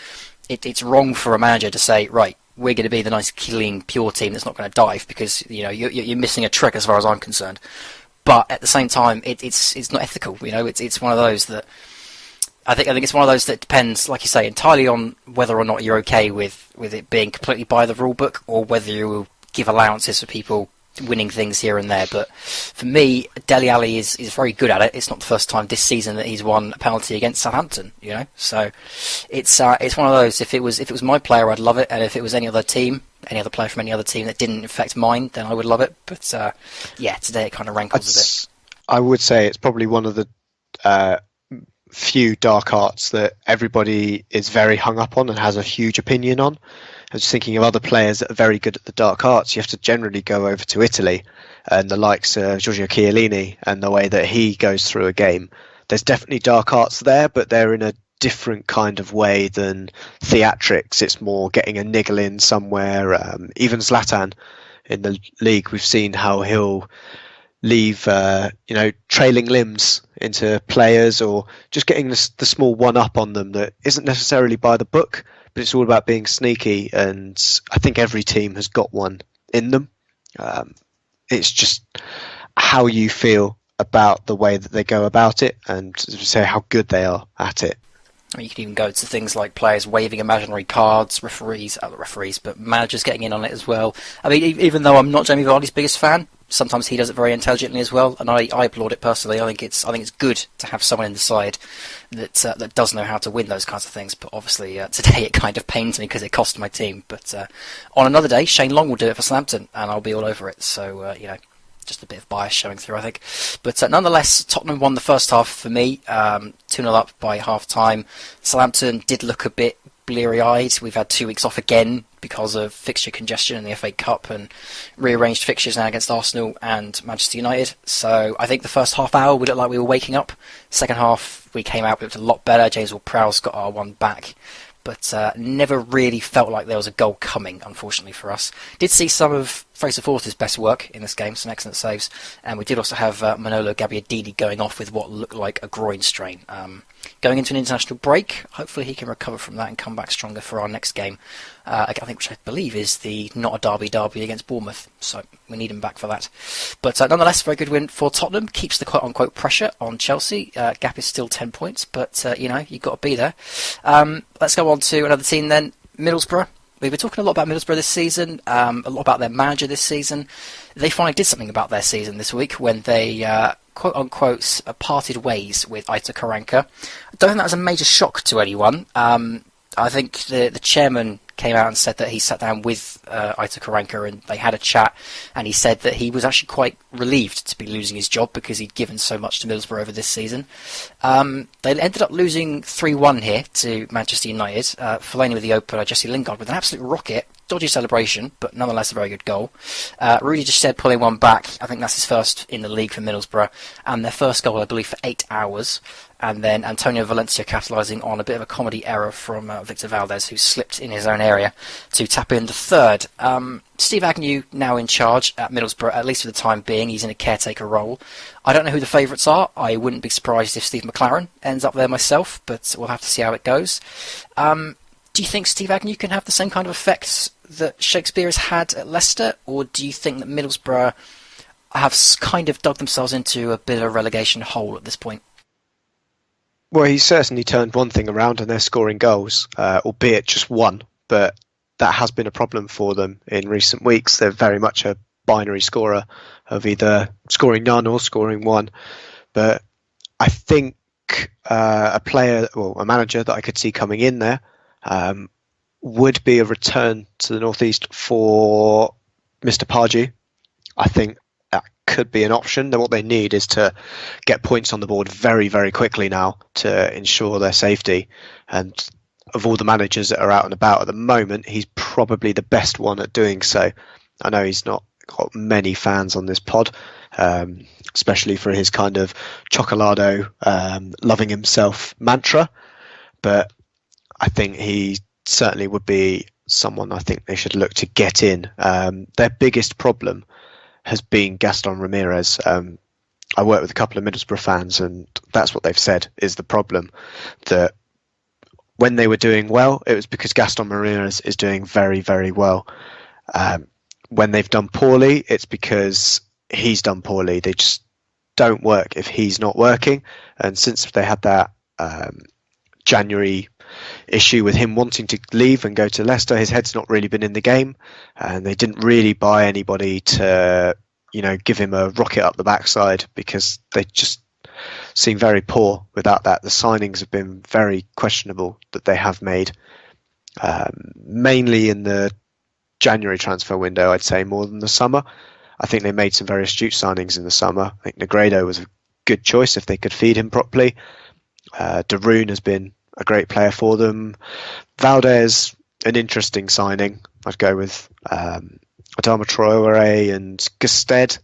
it's wrong for a manager to say, right, we're going to be the nice, clean, pure team that's not going to dive, because you're missing a trick as far as I'm concerned. But at the same time, it's not ethical. It's one of those that I think it's one of those that depends, like you say, entirely on whether or not you're okay with it being completely by the rule book, or whether you will give allowances for people winning things here and there. But for me, Dele Alli is very good at it. It's not the first time this season that he's won a penalty against Southampton, so it's one of those. If it was my player, I'd love it, and if it was any other player from any other team that didn't affect mine, then I would love it. But today it kind of rankles a bit. I would say it's probably one of the few dark arts that everybody is very hung up on and has a huge opinion on. I was thinking of other players that are very good at the dark arts. You have to generally go over to Italy, and the likes of Giorgio Chiellini and the way that he goes through a game. There's definitely dark arts there, but they're in a different kind of way than theatrics. It's more getting a niggle in somewhere. Even Zlatan in the league, we've seen how he'll leave trailing limbs into players, or just getting the small one up on them that isn't necessarily by the book, but it's all about being sneaky, and I think every team has got one in them. It's just how you feel about the way that they go about it, and say how good they are at it. You could even go to things like players waving imaginary cards, but managers getting in on it as well. I mean, even though I'm not Jamie Vardy's biggest fan, sometimes he does it very intelligently as well, and I applaud it personally. I think it's good to have someone in the side that does know how to win those kinds of things. But obviously today it kind of pains me because it cost my team. But on another day, Shane Long will do it for Southampton, and I'll be all over it. So just a bit of bias showing through, I think. But nonetheless, Tottenham won the first half for me, 2-0 up by half-time. Southampton did look a bit bleary-eyed. We've had 2 weeks off again because of fixture congestion in the FA Cup and rearranged fixtures now against Arsenal and Manchester United. So I think the first half hour we looked like we were waking up. Second half we came out, we looked a lot better. James Ward-Prowse got our one back, but never really felt like there was a goal coming, unfortunately for us. Did see some of Fraser Forster's best work in this game, some excellent saves, and we did also have Manolo Gabbiadini going off with what looked like a groin strain. Going into an international break, hopefully he can recover from that and come back stronger for our next game, I think, which I believe is the not a derby against Bournemouth, so we need him back for that. But nonetheless, very good win for Tottenham, keeps the quote-unquote pressure on Chelsea. Gap is still 10 points, but you've got to be there. Let's go on to another team then, Middlesbrough. We've been talking a lot about Middlesbrough this season, a lot about their manager this season. They finally did something about their season this week when they, quote-unquote, parted ways with Aitor Karanka. I don't think that was a major shock to anyone. I think the chairman came out and said that he sat down with Aitor Karanka and they had a chat, and he said that he was actually quite relieved to be losing his job because he'd given so much to Middlesbrough over this season. They ended up losing 3-1 here to Manchester United. Fellaini with the opener, Jesse Lingard with an absolute rocket. Dodgy celebration, but nonetheless a very good goal. Rudy just said pulling one back. I think that's his first in the league for Middlesbrough, and their first goal, I believe, for 8 hours. And then Antonio Valencia capitalising on a bit of a comedy error from Victor Valdez, who slipped in his own area to tap in the third. Steve Agnew now in charge at Middlesbrough, at least for the time being. He's in a caretaker role. I don't know who the favourites are. I wouldn't be surprised if Steve McLaren ends up there myself, but we'll have to see how it goes. Do you think Steve Agnew can have the same kind of effects that Shakespeare has had at Leicester, or do you think that Middlesbrough have kind of dug themselves into a bit of a relegation hole at this point? Well, he's certainly turned one thing around and they're scoring goals, albeit just one, but that has been a problem for them in recent weeks. They're very much a binary scorer of either scoring none or scoring one. But I think a manager that I could see coming in there would be a return to the Northeast for Mr Pardew. I think that could be an option. Then what they need is to get points on the board very, very quickly now to ensure their safety. And of all the managers that are out and about at the moment, he's probably the best one at doing so. I know he's not got many fans on this pod, especially for his kind of chocolado, loving himself mantra. But I think he certainly would be someone I think they should look to get in. Their biggest problem has been Gaston Ramirez. I work with a couple of Middlesbrough fans, and that's what they've said is the problem. That when they were doing well, it was because Gaston Ramirez is doing very, very well. When they've done poorly, it's because he's done poorly. They just don't work if he's not working. And since they had that January issue with him wanting to leave and go to Leicester, his head's not really been in the game, and they didn't really buy anybody to, give him a rocket up the backside because they just seem very poor without that. The signings have been very questionable that they have made, mainly in the January transfer window, I'd say, more than the summer. I think they made some very astute signings in the summer. I think Negredo was a good choice if they could feed him properly. Darun has been a great player for them. Valdez, an interesting signing. I'd go with Adama Traore and Gusted.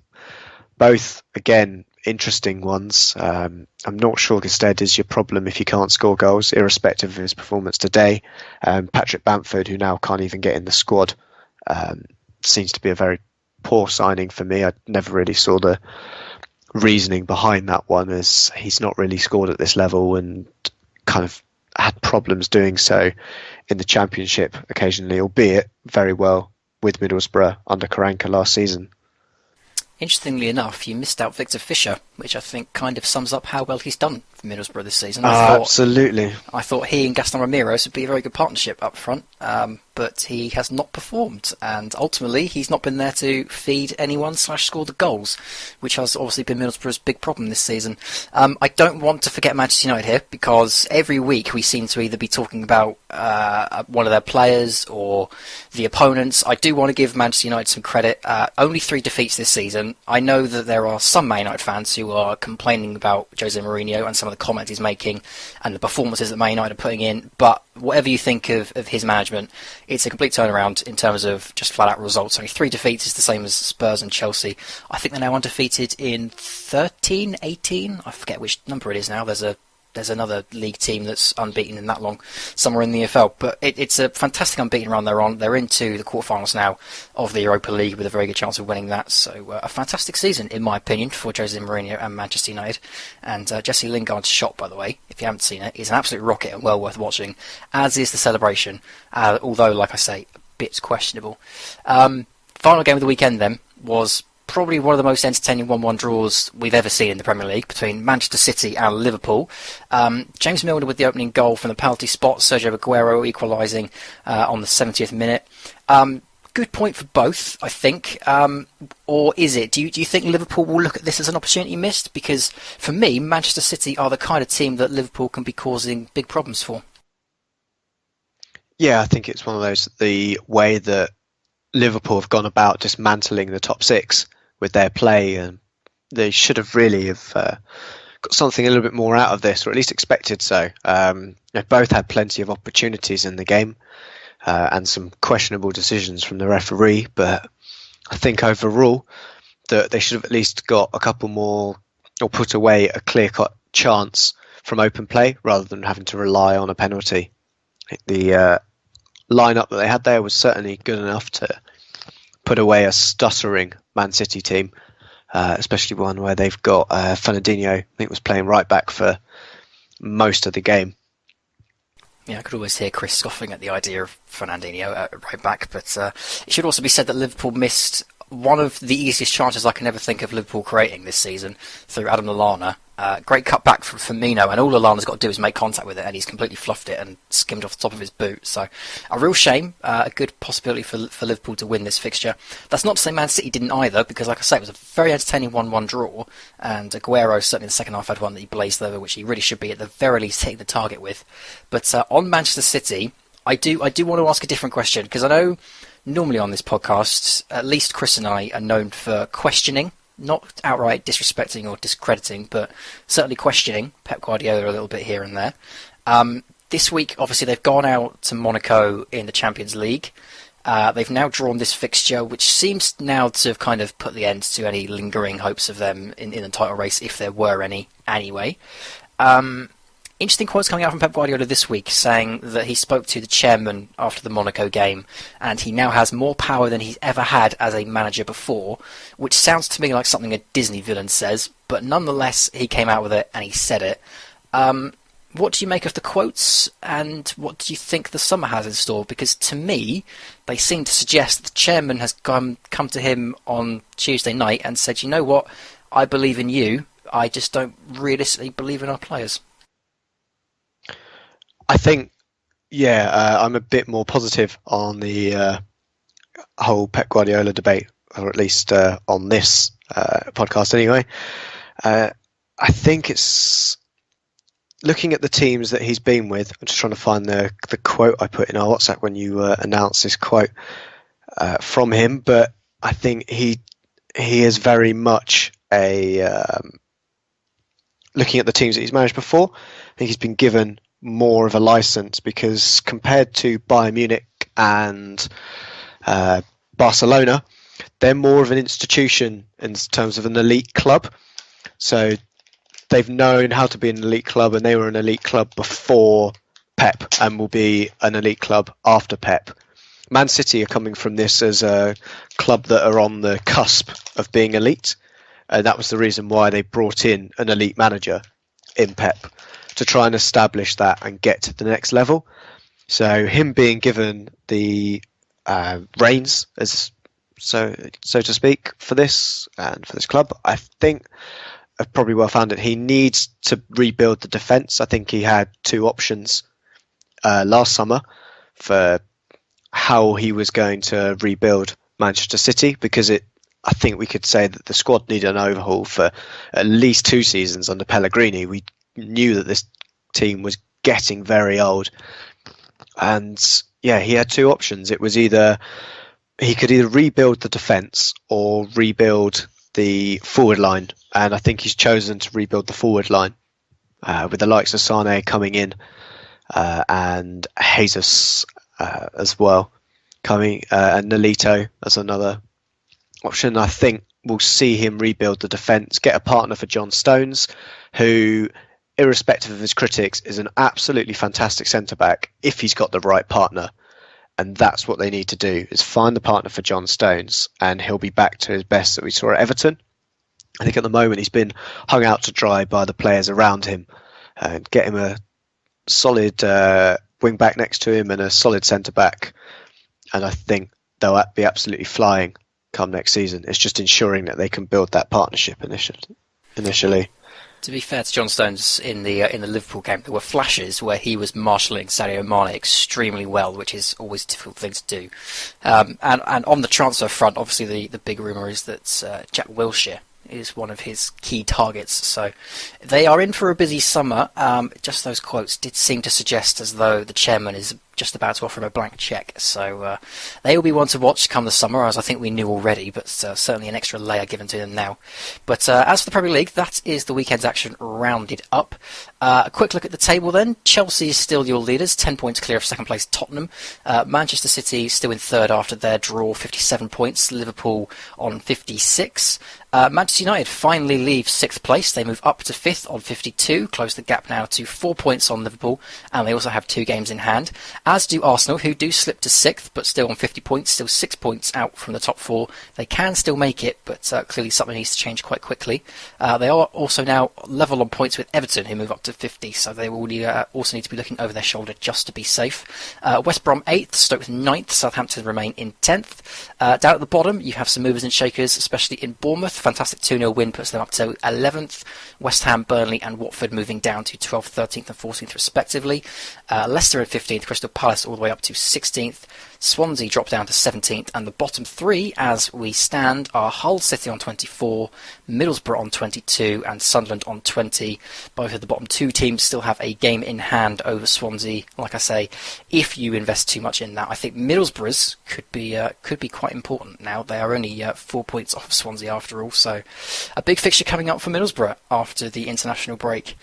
Both, again, interesting ones. I'm not sure Gusted is your problem if you can't score goals, irrespective of his performance today. Patrick Bamford, who now can't even get in the squad, seems to be a very poor signing for me. I never really saw the reasoning behind that one, as he's not really scored at this level and kind of had problems doing so in the Championship occasionally, albeit very well with Middlesbrough under Karanka last season. Interestingly enough, you missed out Victor Fisher, which I think kind of sums up how well he's done for Middlesbrough this season. Absolutely. I thought he and Gaston Ramirez would be a very good partnership up front, but he has not performed, and ultimately he's not been there to feed anyone / score the goals, which has obviously been Middlesbrough's big problem this season. I don't want to forget Manchester United here, because every week we seem to either be talking about one of their players or the opponents. I do want to give Manchester United some credit. Only 3 defeats this season. I know that there are some Man United fans who are complaining about Jose Mourinho and some of of the comments he's making and the performances that Man United are putting in. But whatever you think of his management, it's a complete turnaround in terms of just flat out results. Only 3 defeats is the same as Spurs and Chelsea. I think they're now undefeated in 13, 18. I forget which number it is now. There's another league team that's unbeaten in that long, somewhere in the EFL. But it's a fantastic unbeaten run they're on. They're into the quarterfinals now of the Europa League with a very good chance of winning that. So a fantastic season, in my opinion, for Jose Mourinho and Manchester United. And Jesse Lingard's shot, by the way, if you haven't seen it, is an absolute rocket and well worth watching, as is the celebration, although, like I say, a bit questionable. Final game of the weekend, then, was probably one of the most entertaining 1-1 draws we've ever seen in the Premier League between Manchester City and Liverpool. James Milner with the opening goal from the penalty spot, Sergio Aguero equalising on the 70th minute. Good point for both, I think. Or is it? Do you think Liverpool will look at this as an opportunity missed? Because for me, Manchester City are the kind of team that Liverpool can be causing big problems for. Yeah, I think it's one of those, the way that Liverpool have gone about dismantling the top 6 with their play, and they should have really got something a little bit more out of this, or at least expected so. They both had plenty of opportunities in the game and some questionable decisions from the referee, but I think overall that they should have at least got a couple more, or put away a clear-cut chance from open play rather than having to rely on a penalty. The lineup that they had there was certainly good enough to put away a stuttering Man City team, especially one where they've got Fernandinho, I think, was playing right back for most of the game. Yeah, I could always hear Kris scoffing at the idea of Fernandinho at right back, but it should also be said that Liverpool missed one of the easiest chances I can ever think of Liverpool creating this season through Adam Lallana. Great cut back from Firmino, and all Lallana's got to do is make contact with it, and he's completely fluffed it and skimmed off the top of his boot. So a real shame, a good possibility for Liverpool to win this fixture. That's not to say Man City didn't either, because like I say, it was a very entertaining 1-1 draw, and Aguero certainly in the second half had one that he blazed over, which he really should be at the very least hitting the target with. But on Manchester City, I do want to ask a different question, because I know normally on this podcast, at least Kris and I are known for questioning, not outright disrespecting or discrediting, but certainly questioning Pep Guardiola a little bit here and there. This week, obviously, they've gone out to Monaco in the Champions League. They've now drawn this fixture, which seems now to have kind of put the end to any lingering hopes of them in the title race, if there were any anyway. Interesting quotes coming out from Pep Guardiola this week, saying that he spoke to the chairman after the Monaco game, and he now has more power than he's ever had as a manager before, which sounds to me like something a Disney villain says, but nonetheless, he came out with it and he said it. What do you make of the quotes, and what do you think the summer has in store? Because to me, they seem to suggest that the chairman has come to him on Tuesday night and said, you know what, I believe in you, I just don't realistically believe in our players. I think, I'm a bit more positive on the whole Pep Guardiola debate, or at least on this podcast anyway. I think it's looking at the teams that he's been with. I'm just trying to find the quote I put in our WhatsApp when you announced this quote from him, but I think he is very much looking at the teams that he's managed before. I think he's been given more of a license, because compared to Bayern Munich and Barcelona, they're more of an institution in terms of an elite club. So they've known how to be an elite club, and they were an elite club before Pep and will be an elite club after Pep. Man City are coming from this as a club that are on the cusp of being elite, and that was the reason why they brought in an elite manager in Pep, to try and establish that and get to the next level. So him being given the reins, as so to speak, for this and for this club, I think I've probably well found it. He needs to rebuild the defence. I think he had 2 options last summer for how he was going to rebuild Manchester City, because I think we could say that the squad needed an overhaul for at least 2 seasons under Pellegrini. We knew that this team was getting very old, and he had 2 options. It was he could either rebuild the defence or rebuild the forward line, and I think he's chosen to rebuild the forward line. with the likes of Sane coming in and Jesus as well coming, and Nolito as another option. I think we'll see him rebuild the defence, get a partner for John Stones, who, irrespective of his critics, is an absolutely fantastic centre-back if he's got the right partner. And that's what they need to do, is find the partner for John Stones, and he'll be back to his best that we saw at Everton. I think at the moment he's been hung out to dry by the players around him, and get him a solid wing back next to him and a solid centre back, and I think they'll be absolutely flying come next season. It's just ensuring that they can build that partnership initially. To be fair to John Stones, in the Liverpool game, there were flashes where he was marshalling Sadio Mane extremely well, which is always a difficult thing to do. And on the transfer front, obviously the big rumour is that Jack Wilshere is one of his key targets. So they are in for a busy summer. Just those quotes did seem to suggest as though the chairman is just about to offer him a blank cheque. So they will be one to watch come the summer, as I think we knew already, but certainly an extra layer given to them now. But as for the Premier League, that is the weekend's action rounded up. A quick look at the table then. Chelsea is still your leaders, 10 points clear of second place Tottenham. Manchester City still in third after their draw, 57 points. Liverpool on 56. Manchester United finally leave 6th place. They move up to 5th on 52, close the gap now to 4 points on Liverpool, and they also have 2 games in hand. As do Arsenal, who do slip to 6th, but still on 50 points, still 6 points out from the top 4. They can still make it, but clearly something needs to change quite quickly. They are also now level on points with Everton, who move up to 50, so they will also need to be looking over their shoulder just to be safe. West Brom 8th, Stoke 9th, Southampton remain in 10th. Down at the bottom, you have some movers and shakers, especially in Bournemouth. Fantastic 2-0 win puts them up to 11th. West Ham, Burnley and Watford moving down to 12th, 13th and 14th respectively. Leicester at 15th, Crystal Palace all the way up to 16th. Swansea drop down to 17th, and the bottom 3 as we stand are Hull City on 24, Middlesbrough on 22 and Sunderland on 20. Both of the bottom 2 teams still have a game in hand over Swansea. Like I say, if you invest too much in that, I think Middlesbrough's could be quite important now. They are only 4 points off Swansea after all, so a big fixture coming up for Middlesbrough after the international break.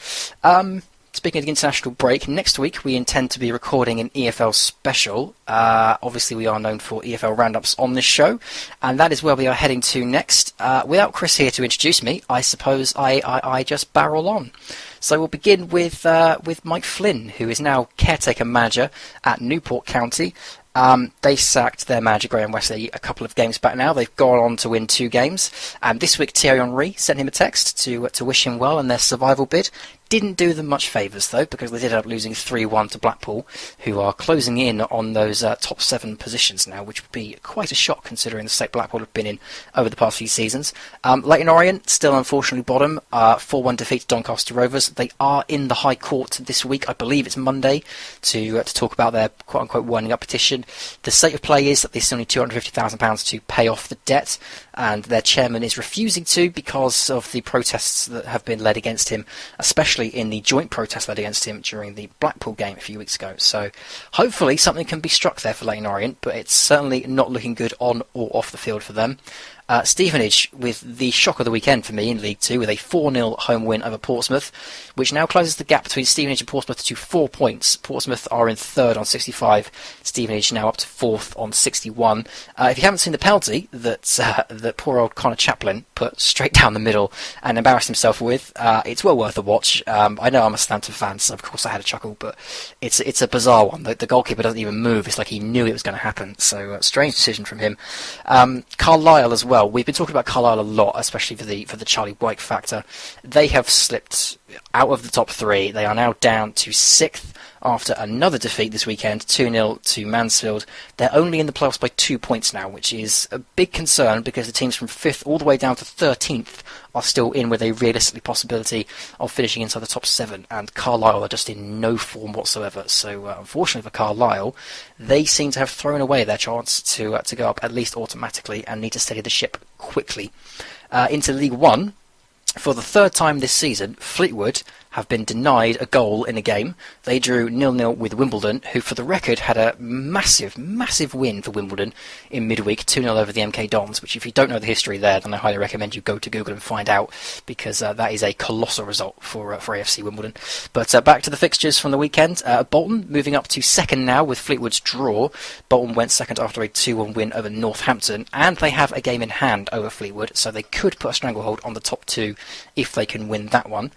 Speaking of the international break, next week we intend to be recording an EFL special. Obviously we are known for EFL Roundups on this show, and that is where we are heading to next. Without Kris here to introduce me, I suppose I just barrel on. So we'll begin with Mike Flynn, who is now caretaker manager at Newport County. They sacked their manager Graham Wesley a couple of games back now. They've gone on to win 2 games. And this week Thierry Henry sent him a text to wish him well in their survival bid. Didn't do them much favours though, because they did end up losing 3-1 to Blackpool, who are closing in on those top 7 positions now, which would be quite a shock considering the state Blackpool have been in over the past few seasons. Leyton Orient still unfortunately bottom, 4-1 defeat to Doncaster Rovers. They are in the High Court this week, I believe it's Monday, to talk about their quote-unquote winding up petition. The state of play is that they still need £250,000 to pay off the debt, and their chairman is refusing to because of the protests that have been led against him, especially in the joint protest led against him during the Blackpool game a few weeks ago. So hopefully something can be struck there for Leyton Orient, but it's certainly not looking good on or off the field for them. Stevenage with the shock of the weekend for me in League 2 with a 4-0 home win over Portsmouth, which now closes the gap between Stevenage and Portsmouth to 4 points. Portsmouth are in 3rd on 65, Stevenage now up to 4th on 61. If you haven't seen the penalty that poor old Connor Chaplin put straight down the middle and embarrassed himself with, it's well worth a watch. I know I'm a Stanton fan, so of course I had a chuckle, but it's a bizarre one. The goalkeeper doesn't even move. It's like he knew it was going to happen, so strange decision from him. Carlisle as well. We've been talking about Carlisle a lot, especially for the Charlie White factor. They have slipped out of the top 3. They are now down to 6th after another defeat this weekend, 2-0 to Mansfield. They're only in the playoffs by 2 points now, which is a big concern because the teams from 5th all the way down to 13th are still in with a realistic possibility of finishing inside the top 7, and Carlisle are just in no form whatsoever. So unfortunately for Carlisle, they seem to have thrown away their chance to go up at least automatically and need to steady the ship quickly. Into League 1, for the 3rd time this season, Fleetwood have been denied a goal in a game. They drew 0-0 with Wimbledon, who for the record had a massive win for Wimbledon in midweek, 2-0 over the MK Dons, which if you don't know the history there, then I highly recommend you go to Google and find out, because that is a colossal result for AFC Wimbledon. But back to the fixtures from the weekend. Bolton moving up to second now with Fleetwood's draw. Bolton went second after a 2-1 win over Northampton, and they have a game in hand over Fleetwood, so they could put a stranglehold on the top two if they can win that one.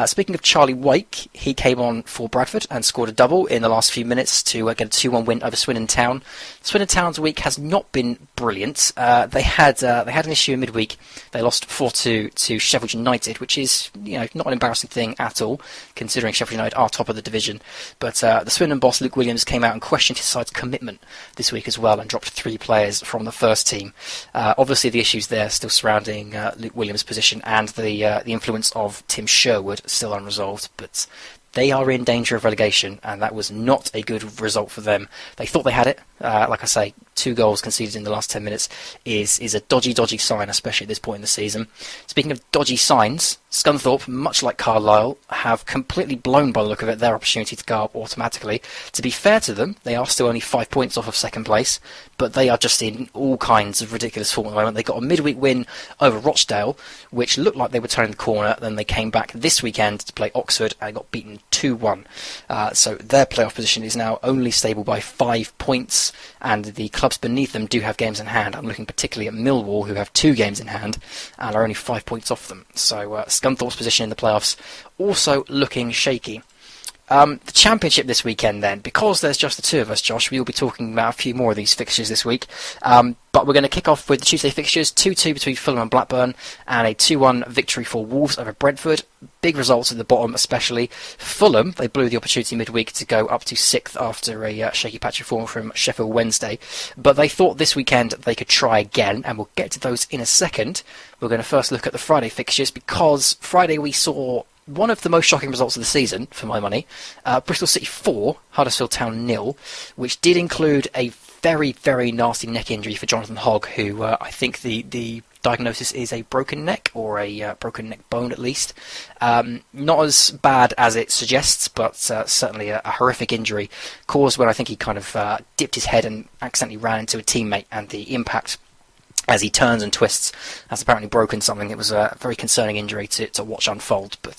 Speaking of Charlie Wake, he came on for Bradford and scored a double in the last few minutes to get a 2-1 win over Swindon Town. Swindon Town's week has not been brilliant. They had an issue in midweek. They lost 4-2 to Sheffield United, which is not an embarrassing thing at all, considering Sheffield United are top of the division. But the Swindon boss Luke Williams came out and questioned his side's commitment this week as well, and dropped 3 players from the first team. Obviously, the issues there still surrounding Luke Williams' position, and the influence of Tim Sherwood still unresolved, but they are in danger of relegation, and that was not a good result for them. They thought they had it. Like I say, 2 goals conceded in the last 10 minutes is a dodgy sign, especially at this point in the season. Speaking of dodgy signs, Scunthorpe, much like Carlisle, have completely blown, by the look of it, their opportunity to go up automatically. To be fair to them, they are still only 5 points off of second place, but they are just in all kinds of ridiculous form at the moment. They got a midweek win over Rochdale, which looked like they were turning the corner. Then they came back this weekend to play Oxford and got beaten 2-1. So their playoff position is now only stable by 5 points, and the clubs beneath them do have games in hand. I'm looking particularly at Millwall, who have 2 games in hand and are only 5 points off them. So Scunthorpe's position in the playoffs also looking shaky. The Championship this weekend then, because there's just the 2 of us, Josh, we will be talking about a few more of these fixtures this week. But we're going to kick off with the Tuesday fixtures, 2-2 between Fulham and Blackburn, and a 2-1 victory for Wolves over Brentford. Big results at the bottom, especially. Fulham, they blew the opportunity midweek to go up to 6th after a shaky patch of form from Sheffield Wednesday. But they thought this weekend they could try again, and we'll get to those in a second. We're going to first look at the Friday fixtures, because Friday we saw one of the most shocking results of the season, for my money. Bristol City 4, Huddersfield Town 0, which did include a very nasty neck injury for Jonathan Hogg, who I think the diagnosis is a broken neck, or a broken neck bone at least. Not as bad as it suggests, but certainly a horrific injury caused when I think he kind of dipped his head and accidentally ran into a teammate, and the impact as he turns and twists has apparently broken something. It was a very concerning injury to watch unfold, but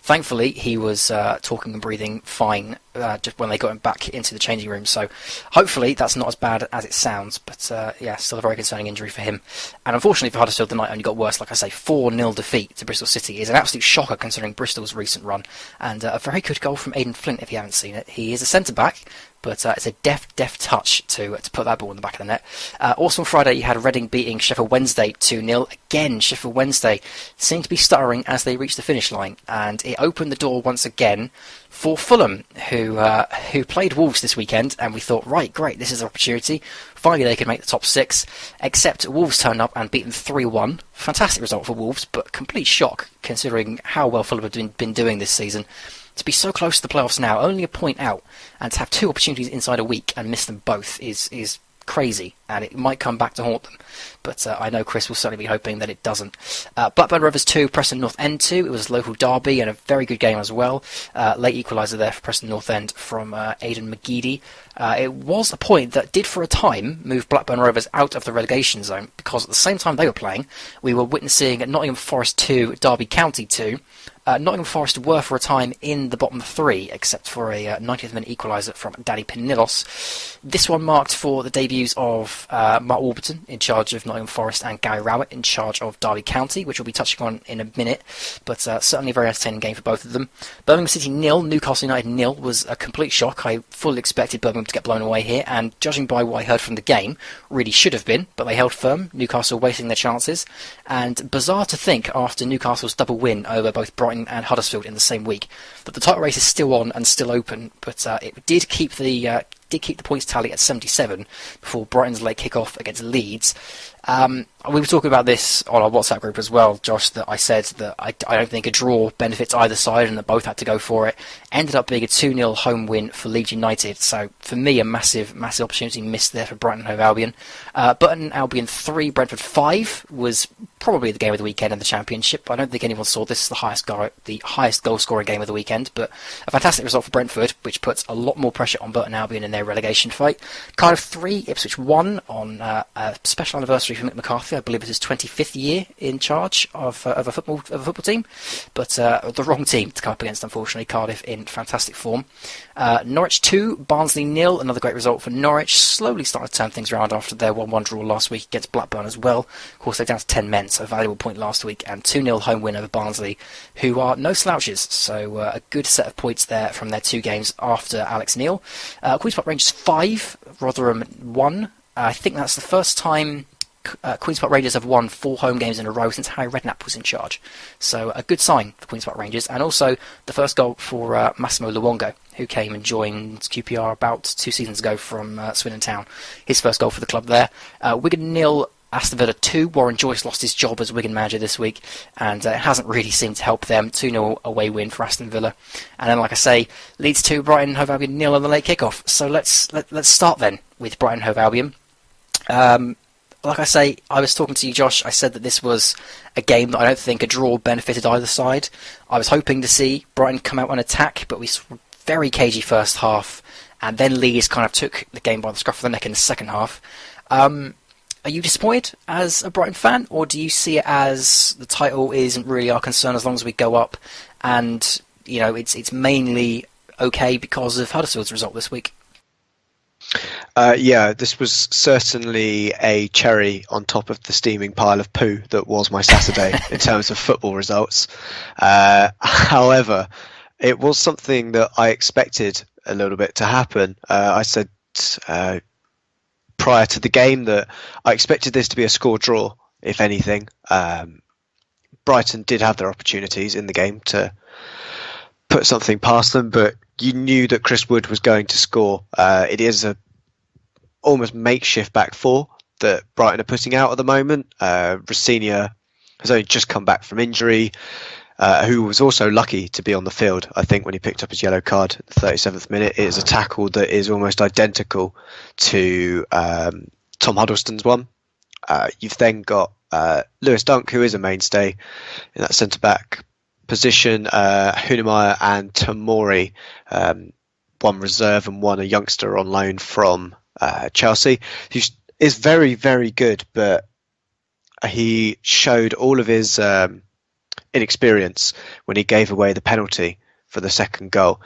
thankfully he was talking and breathing fine just when they got him back into the changing room, so hopefully that's not as bad as it sounds, but still a very concerning injury for him. And unfortunately for Huddersfield, the night only got worse. Like I say, 4-0 defeat to Bristol City is an absolute shocker considering Bristol's recent run, and a very good goal from Aidan Flint if you haven't seen it. He is a centre-back, but it's a deft touch to put that ball in the back of the net. Also on Friday, you had Reading beating Sheffield Wednesday 2-0. Again, Sheffield Wednesday seemed to be stuttering as they reached the finish line, and it opened the door once again for Fulham, who played Wolves this weekend, and we thought, right, great, this is an opportunity. Finally, they could make the top 6, except Wolves turned up and beat them 3-1. Fantastic result for Wolves, but complete shock considering how well Fulham have been doing this season. To be so close to the playoffs now, only a point out, and to have 2 opportunities inside a week and miss them both is crazy, and it might come back to haunt them. But I know Kris will certainly be hoping that it doesn't. Blackburn Rovers 2, Preston North End 2. It was a local derby and a very good game as well. Late equaliser there for Preston North End from Aidan McGeady. It was a point that did for a time move Blackburn Rovers out of the relegation zone, because at the same time they were playing, we were witnessing Nottingham Forest 2, Derby County 2. Nottingham Forest were for a time in the bottom 3, except for a 90th minute equaliser from Danny Pinilos. This one marked for the debuts of Mark Warburton in charge of Nottingham Forest and Gary Rowett in charge of Derby County, which we'll be touching on in a minute, but certainly a very entertaining game for both of them. Birmingham City 0, Newcastle United 0 was a complete shock. I fully expected Birmingham to get blown away here, and judging by what I heard from the game, really should have been, but they held firm, Newcastle wasting their chances. And bizarre to think, after Newcastle's double win over both Brighton and Huddersfield in the same week, that the title race is still on and still open, but it did keep the points tally at 77 before Brighton's late kick-off against Leeds. I we were talking about this on our WhatsApp group as well, Josh, that I said that I don't think a draw benefits either side and that both had to go for it. Ended up being a 2-0 home win for Leeds United. So for me, a massive opportunity missed there for Brighton Hove Albion. Burton Albion 3, Brentford 5 was probably the game of the weekend in the Championship. I don't think anyone saw this as the highest goal scoring game of the weekend, but a fantastic result for Brentford, which puts a lot more pressure on Burton Albion in their relegation fight. Cardiff 3, Ipswich 1 on a special anniversary for Mick McCarthy. I believe it's his 25th year in charge of a football team, but the wrong team to come up against, unfortunately. Cardiff in fantastic form. Norwich 2, Barnsley 0, another great result for Norwich. Slowly started to turn things around after their 1-1 draw last week against Blackburn as well. Of course, they're down to 10 men, so a valuable point last week, and 2-0 home win over Barnsley, who are no slouches. So a good set of points there from their 2 games after Alex Neil. Queen's Park Rangers 5, Rotherham 1. I think that's the first time Queen's Park Rangers have won 4 home games in a row since Harry Redknapp was in charge. So a good sign for Queen's Park Rangers, and also the first goal for Massimo Luongo, who came and joined QPR about 2 seasons ago from Swindon Town. His first goal for the club there. Wigan 0, Aston Villa 2. Warren Joyce lost his job as Wigan manager this week, and it hasn't really seemed to help them. 2-0 away win for Aston Villa. And then, like I say, Leeds 2, Brighton Hove Albion 0 on the late kickoff. So let's start then with Brighton Hove Albion. Like I say, I was talking to you, Josh. I said that this was a game that I don't think a draw benefited either side. I was hoping to see Brighton come out and attack, but we saw a very cagey first half, and then Leeds kind of took the game by the scruff of the neck in the second half. Are you disappointed as a Brighton fan, or do you see it as the title isn't really our concern as long as we go up, and it's mainly okay because of Huddersfield's result this week? Yeah, this was certainly a cherry on top of the steaming pile of poo that was my Saturday in terms of football results. However, it was something that I expected a little bit to happen. I said prior to the game that I expected this to be a score draw, if anything. Brighton did have their opportunities in the game to put something past them, but you knew that Chris Wood was going to score. It is a almost makeshift back four that Brighton are putting out at the moment. Rossignol has only just come back from injury, who was also lucky to be on the field, I think, when he picked up his yellow card at the 37th minute. It is a tackle that is almost identical to Tom Huddleston's one. You've then got Lewis Dunk, who is a mainstay in that centre-back position. Hunemeyer and Tamori, one reserve and one a youngster on loan from Chelsea, who is very, very good, but he showed all of his inexperience when he gave away the penalty for the second goal.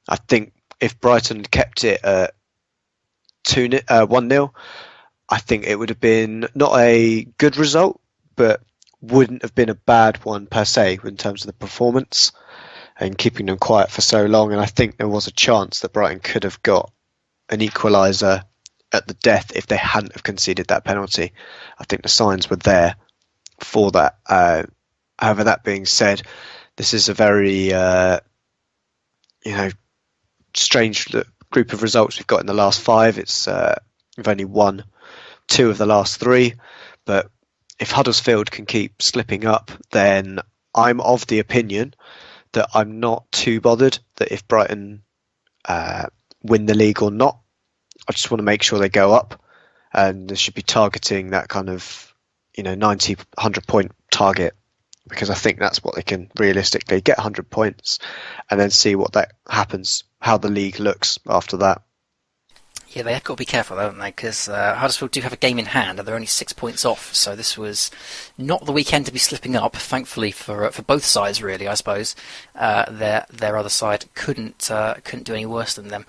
I think if Brighton had kept it at 1-0, I think it would have been not a good result, but wouldn't have been a bad one per se in terms of the performance and keeping them quiet for so long. And I think there was a chance that Brighton could have got an equaliser at the death if they hadn't have conceded that penalty. I think the signs were there for that. However, that being said, this is a very strange group of results we've got in the last 5. We've only won 2 of the last 3, but if Huddersfield can keep slipping up, then I'm of the opinion that I'm not too bothered that if Brighton win the league or not. I just want to make sure they go up, and they should be targeting that kind of 90, 100 point target, because I think that's what they can realistically get, 100 points, and then see what that happens, how the league looks after that. Yeah, they have got to be careful, haven't they? Because Huddersfield do have a game in hand, and they're only 6 points off. So this was not the weekend to be slipping up. Thankfully for both sides, really, I suppose. Their other side couldn't do any worse than them,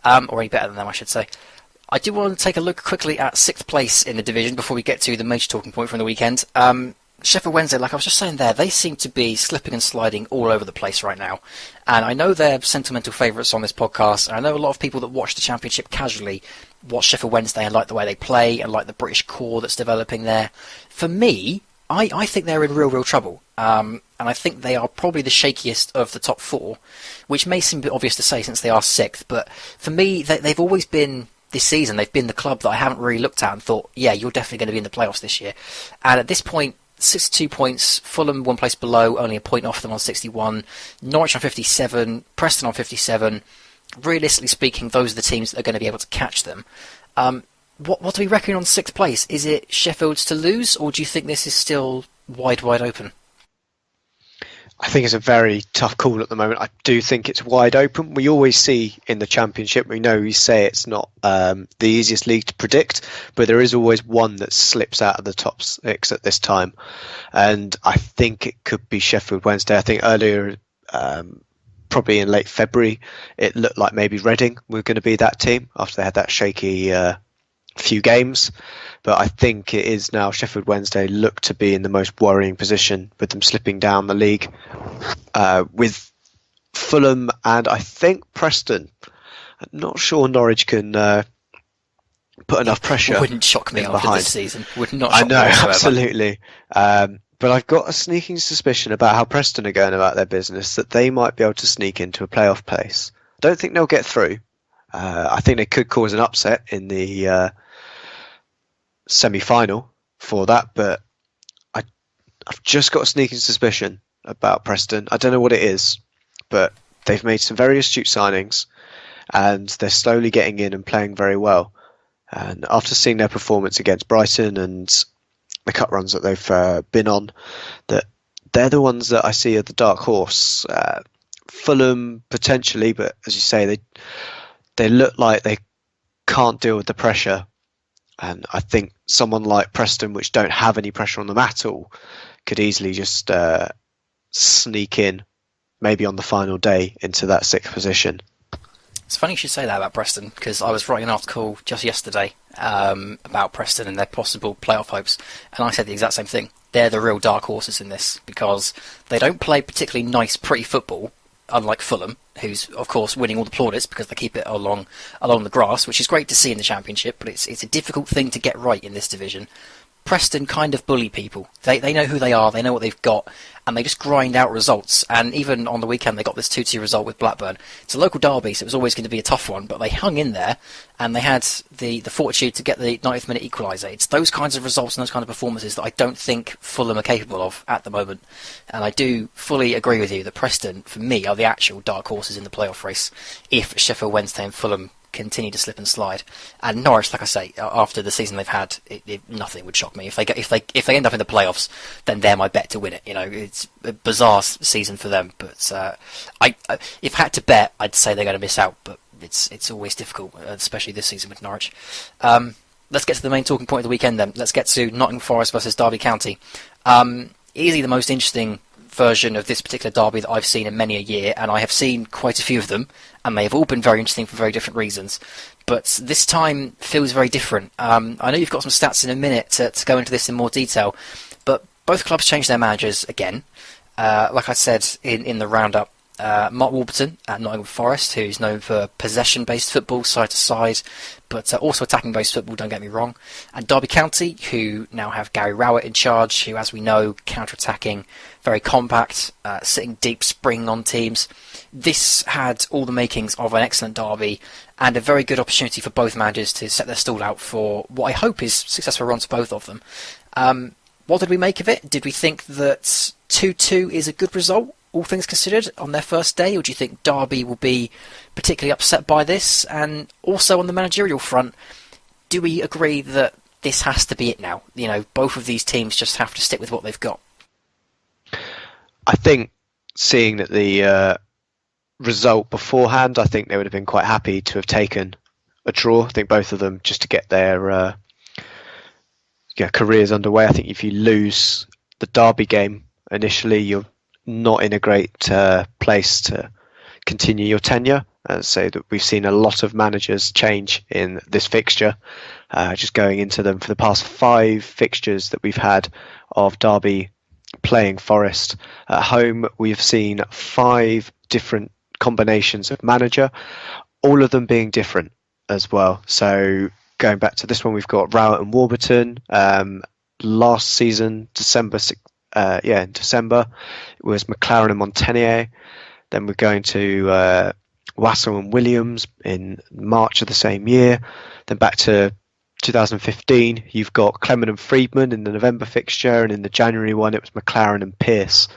or any better than them, I should say. I do want to take a look quickly at 6th place in the division before we get to the major talking point from the weekend. Sheffield Wednesday, like I was just saying there, they seem to be slipping and sliding all over the place right now. And I know they're sentimental favourites on this podcast, and I know a lot of people that watch the Championship casually watch Sheffield Wednesday and like the way they play and like the British core that's developing there. For me, I think they're in real trouble. And I think they are probably the shakiest of the top 4, which may seem a bit obvious to say since they are 6th. But for me, they've always been this season they've been the club that I haven't really looked at and thought, yeah, you're definitely going to be in the playoffs this year. And at this point, 62 points, Fulham one place below, only a point off them on 61, Norwich on 57, Preston on 57. Realistically speaking, those are the teams that are going to be able to catch them. What do we reckon on sixth place? Is it Sheffield's to lose, or do you think this is still wide open? I think it's a very tough call at the moment. I do think it's wide open. We always see in the Championship, we say it's not the easiest league to predict, but there is always one that slips out of the top six at this time. And I think it could be Sheffield Wednesday. I think earlier, probably in late February, it looked like maybe Reading were going to be that team after they had that shaky few games. But I think it is now Sheffield Wednesday look to be in the most worrying position with them slipping down the league, with Fulham and I think Preston. I'm not sure Norwich can put enough pressure. Wouldn't shock me after behind this season. Would not shock I know, me whatsoever. absolutely. But I've got a sneaking suspicion about how Preston are going about their business, that they might be able to sneak into a playoff place. I don't think they'll get through. I think they could cause an upset in the semi-final for that, but I've just got a sneaking suspicion about Preston. I don't know what it is, but they've made some very astute signings and they're slowly getting in and playing very well. And after seeing their performance against Brighton and the cut runs that they've been on, that they're the ones that I see are the dark horse. Fulham potentially, but as you say, they look like they can't deal with the pressure. And I think someone like Preston, which don't have any pressure on them at all, could easily just sneak in, maybe on the final day, into that sixth position. It's funny you should say that about Preston, because I was writing an article just yesterday about Preston and their possible playoff hopes, and I said the exact same thing. They're the real dark horses in this, because they don't play particularly nice, pretty football, unlike Fulham, who's of course winning all the plaudits because they keep it along the grass, which is great to see in the Championship, but it's a difficult thing to get right in this division. Preston kind of bully people. They know who they are, they know what they've got, and they just grind out results. And even on the weekend, they got this 2-2 result with Blackburn. It's a local derby, so it was always going to be a tough one, but they hung in there, and they had the fortitude to get the 90th minute equaliser. It's those kinds of results and those kind of performances that I don't think Fulham are capable of at the moment. And I do fully agree with you that Preston, for me, are the actual dark horses in the playoff race if Sheffield Wednesday and Fulham continue to slip and slide. And Norwich, like I say, after the season they've had, nothing would shock me if they end up in the playoffs. Then they're my bet to win it. It's a bizarre season for them, but if I had to bet, I'd say they're going to miss out. But it's always difficult, especially this season with Norwich. Let's get to the main talking point of the weekend then. Let's get to Nottingham Forest versus Derby County. Easily the most interesting version of this particular derby that I've seen in many a year, and I have seen quite a few of them, and they have all been very interesting for very different reasons. But this time feels very different. I know you've got some stats in a minute to go into this in more detail, but both clubs changed their managers again. Like I said in the roundup, Mark Warburton at Nottingham Forest, who's known for possession-based football, side to side, but also attacking-based football, don't get me wrong. And Derby County, who now have Gary Rowett in charge, who, as we know, counter-attacking, very compact, sitting deep, springing on teams. This had all the makings of an excellent derby and a very good opportunity for both managers to set their stall out for what I hope is successful runs for both of them. What did we make of it? Did we think that 2-2 is a good result, all things considered, on their first day, or do you think Derby will be particularly upset by this? And also on the managerial front, do we agree that this has to be it now? Both of these teams just have to stick with what they've got. I think, seeing that the result beforehand, I think they would have been quite happy to have taken a draw. I think both of them, just to get their careers underway. I think if you lose the Derby game initially, you're not in a great place to continue your tenure. So that we've seen a lot of managers change in this fixture, just going into them for the past 5 fixtures that we've had of Derby playing Forest. At home, we've seen 5 different combinations of manager, all of them being different as well. So going back to this one, we've got Rowett and Warburton. Last season, December, in December, it was McLaren and Montenier. Then we're going to Wassell and Williams in March of the same year. Then back to 2015, you've got Clement and Friedman in the November fixture, and in the January one, it was McLaren and Pearce.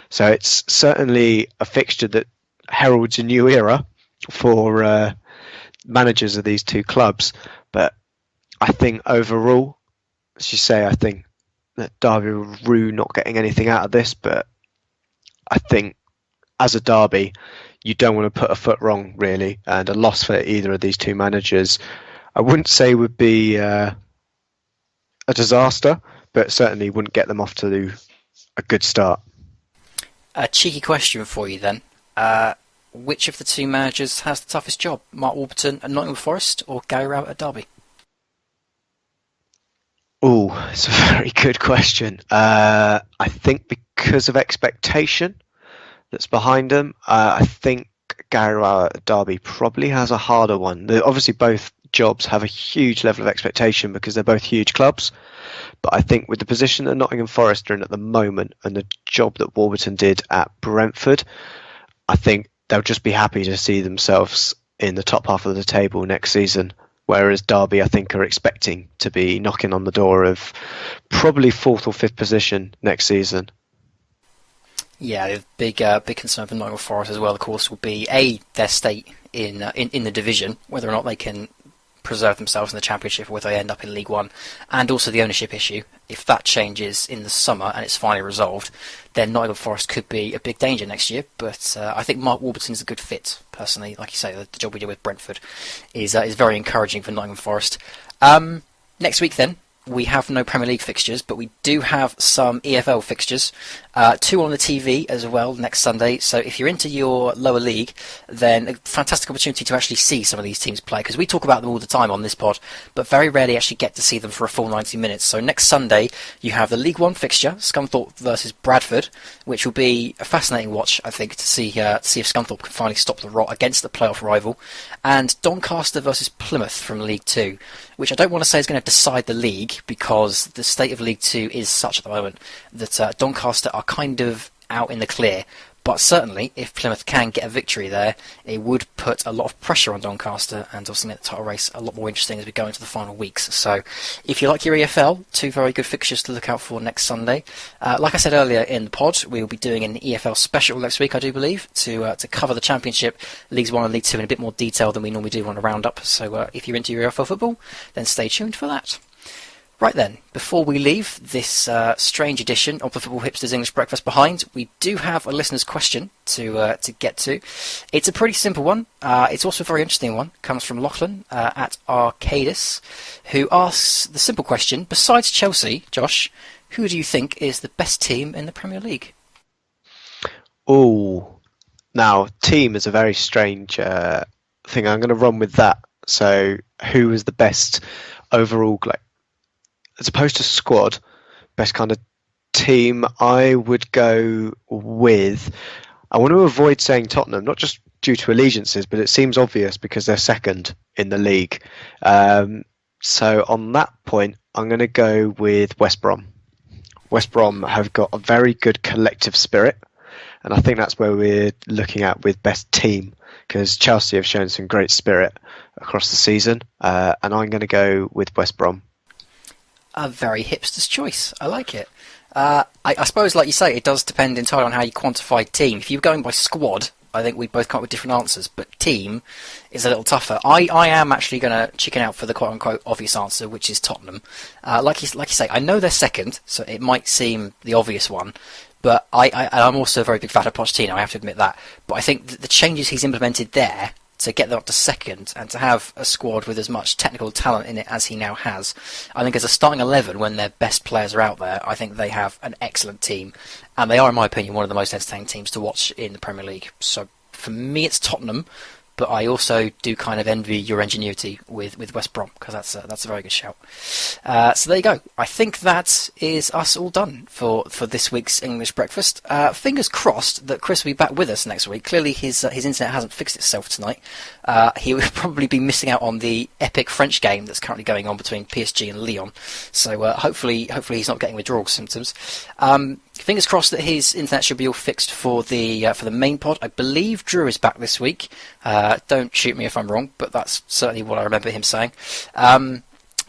So it's certainly a fixture that heralds a new era for managers of these two clubs. But I think overall, as you say, I think that Derby were Rue not getting anything out of this, but I think as a derby, you don't want to put a foot wrong, really, and a loss for either of these two managers, I wouldn't say would be a disaster, but certainly wouldn't get them off to a good start. A cheeky question for you then. Which of the two managers has the toughest job? Mark Warburton at Nottingham Forest or Gary Rowett at Derby? Oh, it's a very good question. I think because of expectation that's behind them, I think Gary Rowett at Derby probably has a harder one. Obviously, both jobs have a huge level of expectation because they're both huge clubs. But I think with the position that Nottingham Forest are in at the moment and the job that Warburton did at Brentford, I think they'll just be happy to see themselves in the top half of the table next season. Whereas Derby, I think, are expecting to be knocking on the door of probably 4th or 5th position next season. Yeah, the big concern for Nottingham Forest as well, of course, will be their state in the division, whether or not they can preserve themselves in the Championship or whether they end up in League One, and also the ownership issue. If that changes in the summer and it's finally resolved, then Nottingham Forest could be a big danger next year. But I think Mark Warburton is a good fit, personally. Like you say, the job we did with Brentford is very encouraging for Nottingham Forest. Next week, then, we have no Premier League fixtures, but we do have some EFL fixtures. 2 on the TV as well next Sunday. So if you're into your lower league, then a fantastic opportunity to actually see some of these teams play, because we talk about them all the time on this pod, but very rarely actually get to see them for a full 90 minutes. So next Sunday, you have the League One fixture, Scunthorpe versus Bradford, which will be a fascinating watch, I think, to see if Scunthorpe can finally stop the rot against the playoff rival, and Doncaster versus Plymouth from League 2, which I don't want to say is going to decide the league, because the state of League 2 is such at the moment that Doncaster are kind of out in the clear. But certainly, if Plymouth can get a victory there, it would put a lot of pressure on Doncaster and also make the title race a lot more interesting as we go into the final weeks. So, if you like your EFL, 2 very good fixtures to look out for next Sunday. Like I said earlier in the pod, we will be doing an EFL special next week, I do believe, to cover the Championship, Leagues 1 and League 2 in a bit more detail than we normally do on a roundup. So, if you're into your EFL football, then stay tuned for that. Right then, before we leave this strange edition of the Football Hipsters English Breakfast behind, we do have a listener's question to get to. It's a pretty simple one. It's also a very interesting one. It comes from Lachlan at Arcadis, who asks the simple question: besides Chelsea, Josh, who do you think is the best team in the Premier League? Oh, now team is a very strange thing. I'm going to run with that. So, who is the best overall? As opposed to squad, best kind of team, I would go with... I want to avoid saying Tottenham, not just due to allegiances, but it seems obvious because they're second in the league. So on that point, I'm going to go with West Brom. West Brom have got a very good collective spirit, and I think that's where we're looking at with best team, because Chelsea have shown some great spirit across the season, and I'm going to go with West Brom. A very hipster's choice. I like it. I suppose, like you say, it does depend entirely on how you quantify team. If you're going by squad, I think we both come up with different answers, but team is a little tougher. I am actually going to chicken out for the quote-unquote obvious answer, which is Tottenham. Like you say, I know they're second, so it might seem the obvious one, but I'm also a very big fan of Pochettino, I have to admit that. But I think the changes he's implemented there to get them up to second and to have a squad with as much technical talent in it as he now has, I think as a starting 11 when their best players are out there, I think they have an excellent team, and they are, in my opinion, one of the most entertaining teams to watch in the Premier League. So for me it's Tottenham, but I also do kind of envy your ingenuity with West Brom, because that's a very good shout. So there you go. I think that is us all done for this week's English Breakfast. Fingers crossed that Kris will be back with us next week. Clearly his internet hasn't fixed itself tonight. He will probably be missing out on the epic French game that's currently going on between PSG and Lyon. So hopefully he's not getting withdrawal symptoms. fingers crossed that his internet should be all fixed for the main pod. I believe Drew is back this week. Don't shoot me if I'm wrong, but that's certainly what I remember him saying.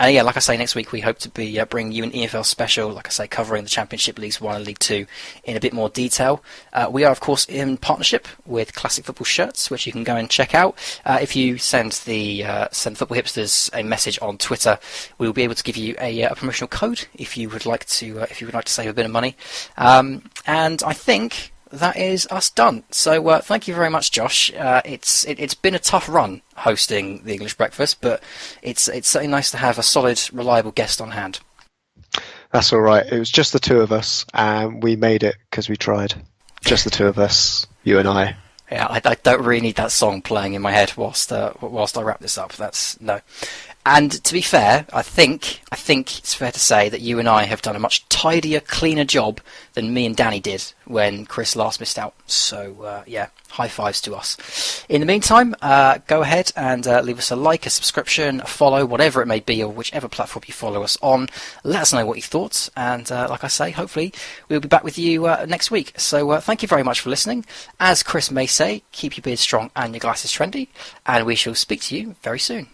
And yeah, like I say, next week we hope to be bringing you an EFL special, like I say, covering the Championship Leagues 1 and League 2 in a bit more detail. We are, of course, in partnership with Classic Football Shirts, which you can go and check out. If you send Football Hipsters a message on Twitter, we will be able to give you a promotional code if you would like to save a bit of money. And I think that is us done. So thank you very much, Josh. It's been a tough run hosting the English Breakfast, but it's certainly nice to have a solid, reliable guest on hand. That's all right. It was just the two of us, and we made it because we tried. Just the two of us, you and I. Yeah, I don't really need that song playing in my head whilst I wrap this up. That's no. And to be fair, I think it's fair to say that you and I have done a much tidier, cleaner job than me and Danny did when Kris last missed out. So yeah, high fives to us. In the meantime, go ahead and leave us a like, a subscription, a follow, whatever it may be, or whichever platform you follow us on. Let us know what you thought, and like I say, hopefully we'll be back with you next week. So thank you very much for listening. As Kris may say, keep your beard strong and your glasses trendy, and we shall speak to you very soon.